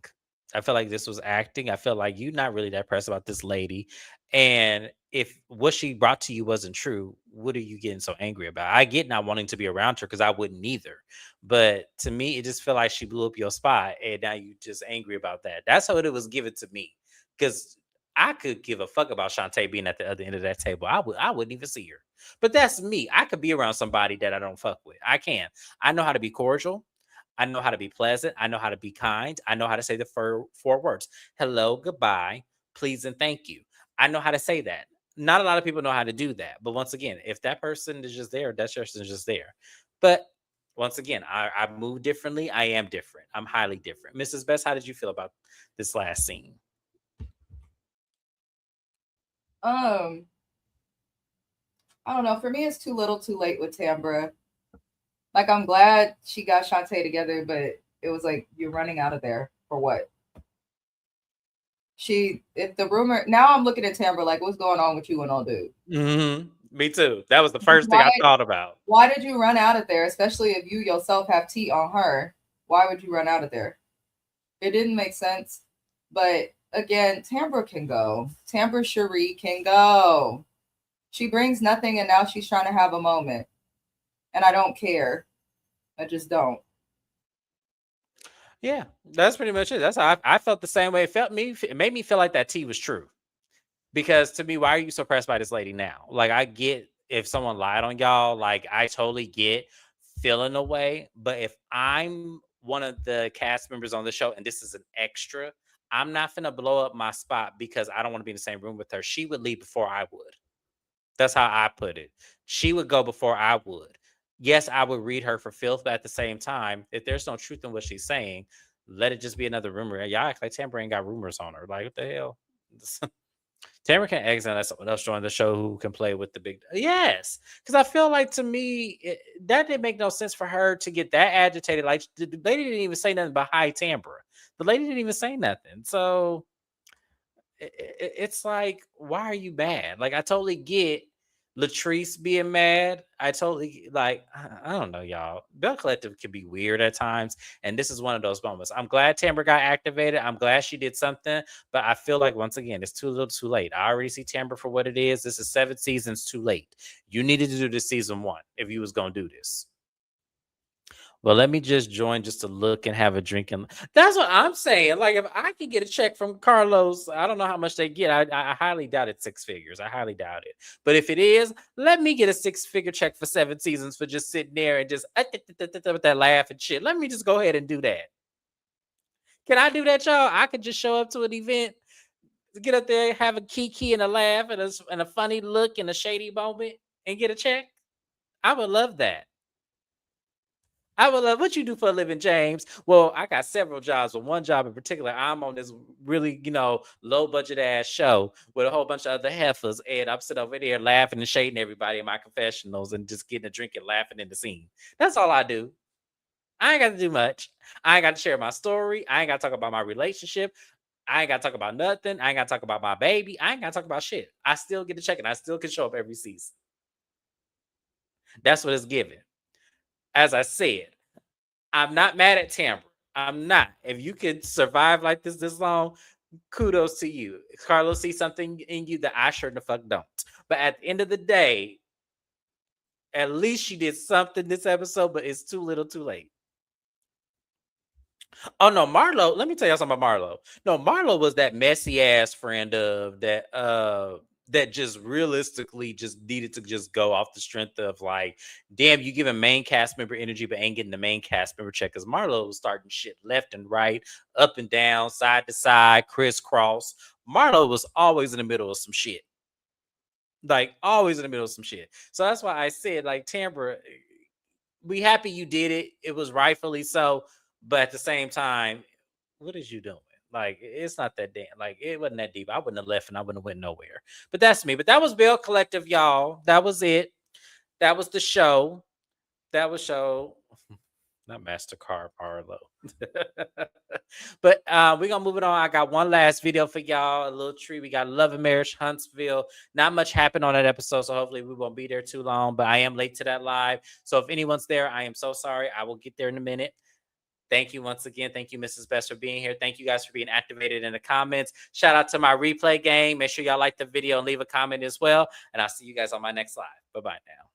I felt like this was acting. I felt like you're not really that pressed about this lady. And if what she brought to you wasn't true, what are you getting so angry about? I get not wanting to be around her because I wouldn't either. But to me, it just felt like she blew up your spot. And now you just angry about that. That's how it was given to me. Because I could give a fuck about Shante being at the other end of that table. I wouldn't even see her. But that's me. I could be around somebody that I don't fuck with. I can. I know how to be cordial. I know how to be pleasant. I know how to be kind. I know how to say the four words: hello, goodbye, please, and thank you. I know how to say that. Not a lot of people know how to do that. But once again, if that person is just there, that person is just there. But once again, I move differently. I am different. I'm highly different. Mrs. Best, how did you feel about this last scene?
I don't know. For me, it's too little, too late with Tambra. Like, I'm glad she got Shante together, but it was like, you're running out of there for what? If the rumor, now I'm looking at Tambra like, what's going on with you and old dude?
Mm-hmm. Me too. That was the first thing I thought about.
Why did you run out of there? Especially if you yourself have tea on her. Why would you run out of there? It didn't make sense. But again, Tambra can go. Tambra Cherie can go. She brings nothing, and now she's trying to have a moment. And I don't care. I just don't.
Yeah, that's pretty much it. That's how I felt the same way. It made me feel like that tea was true. Because to me, why are you so pressed by this lady now? Like, I get if someone lied on y'all, like, I totally get feeling away. But if I'm one of the cast members on the show and this is an extra, I'm not finna blow up my spot because I don't want to be in the same room with her. She would leave before I would. That's how I put it. She would go before I would. Yes, I would read her for filth, but at the same time, if there's no truth in what she's saying, let it just be another rumor. Y'all act like Tamara ain't got rumors on her. Like, what the hell? Tamara can exit let someone else join the show who can play with the big. Yes, because I feel like, to me, that didn't make no sense for her to get that agitated. Like, the lady didn't even say nothing behind Tamara. The lady didn't even say nothing. So it's like, why are you mad? Like, I totally get Latrice being mad. I totally, like, I don't know, y'all. Belle Collective can be weird at times, and this is one of those moments. I'm glad Tamara got activated. I'm glad she did something, but I feel like, once again, it's too little, too late. I already see Tamara for what it is. This is 7 seasons too late. You needed to do this season 1 if you was gonna do this. Well, let me just join just to look and have a drink. And that's what I'm saying. Like, if I could get a check from Carlos, I don't know how much they get. I highly doubt it's 6 figures. I highly doubt it. But if it is, let me get a 6-figure check for 7 seasons for just sitting there and just with that laugh and shit. Let me just go ahead and do that. Can I do that, y'all? I could just show up to an event, get up there, have a kiki and a laugh and a funny look and a shady moment and get a check. I would love that. I would love what you do for a living, James. Well, I got several jobs, but one job in particular, I'm on this really, low budget ass show with a whole bunch of other heifers, and I'm sitting over there laughing and shading everybody in my confessionals and just getting a drink and laughing in the scene. That's all I do. I ain't got to do much. I ain't got to share my story. I ain't got to talk about my relationship. I ain't got to talk about nothing. I ain't got to talk about my baby. I ain't got to talk about shit. I still get to check and I still can show up every season. That's what it's giving. As I said, I'm not mad at Tamra. I'm not. If you could survive like this long, kudos to you. Carlos sees something in you that I sure the fuck don't. But at the end of the day, at least she did something this episode, but it's too little too late. Oh no, Marlo. Let me tell y'all something about Marlo. No, Marlo was that messy ass friend of that just realistically just needed to just go off the strength of like, damn, you giving main cast member energy, but ain't getting the main cast member check. Because Marlo was starting shit left and right, up and down, side to side, crisscross. Marlo was always in the middle of some shit. Like always in the middle of some shit. So that's why I said, like, Tambra, we happy you did it. It was rightfully so. But at the same time, what is you doing? Like, it's not that damn, like, it wasn't that deep. I wouldn't have left and I wouldn't have went nowhere. But that's me. But that was Belle Collective, y'all. That was it. That was the show. That was show. Not MasterCard Arlo. But we're gonna move it on. I got one last video for y'all, a little treat. We got Love and Marriage Huntsville. Not much happened on that episode, so hopefully we won't be there too long. But I am late to that live. So if anyone's there, I am so sorry. I will get there in a minute. Thank you once again. Thank you, Mrs. Best, for being here. Thank you guys for being activated in the comments. Shout out to my replay gang. Make sure y'all like the video and leave a comment as well. And I'll see you guys on my next live. Bye-bye now.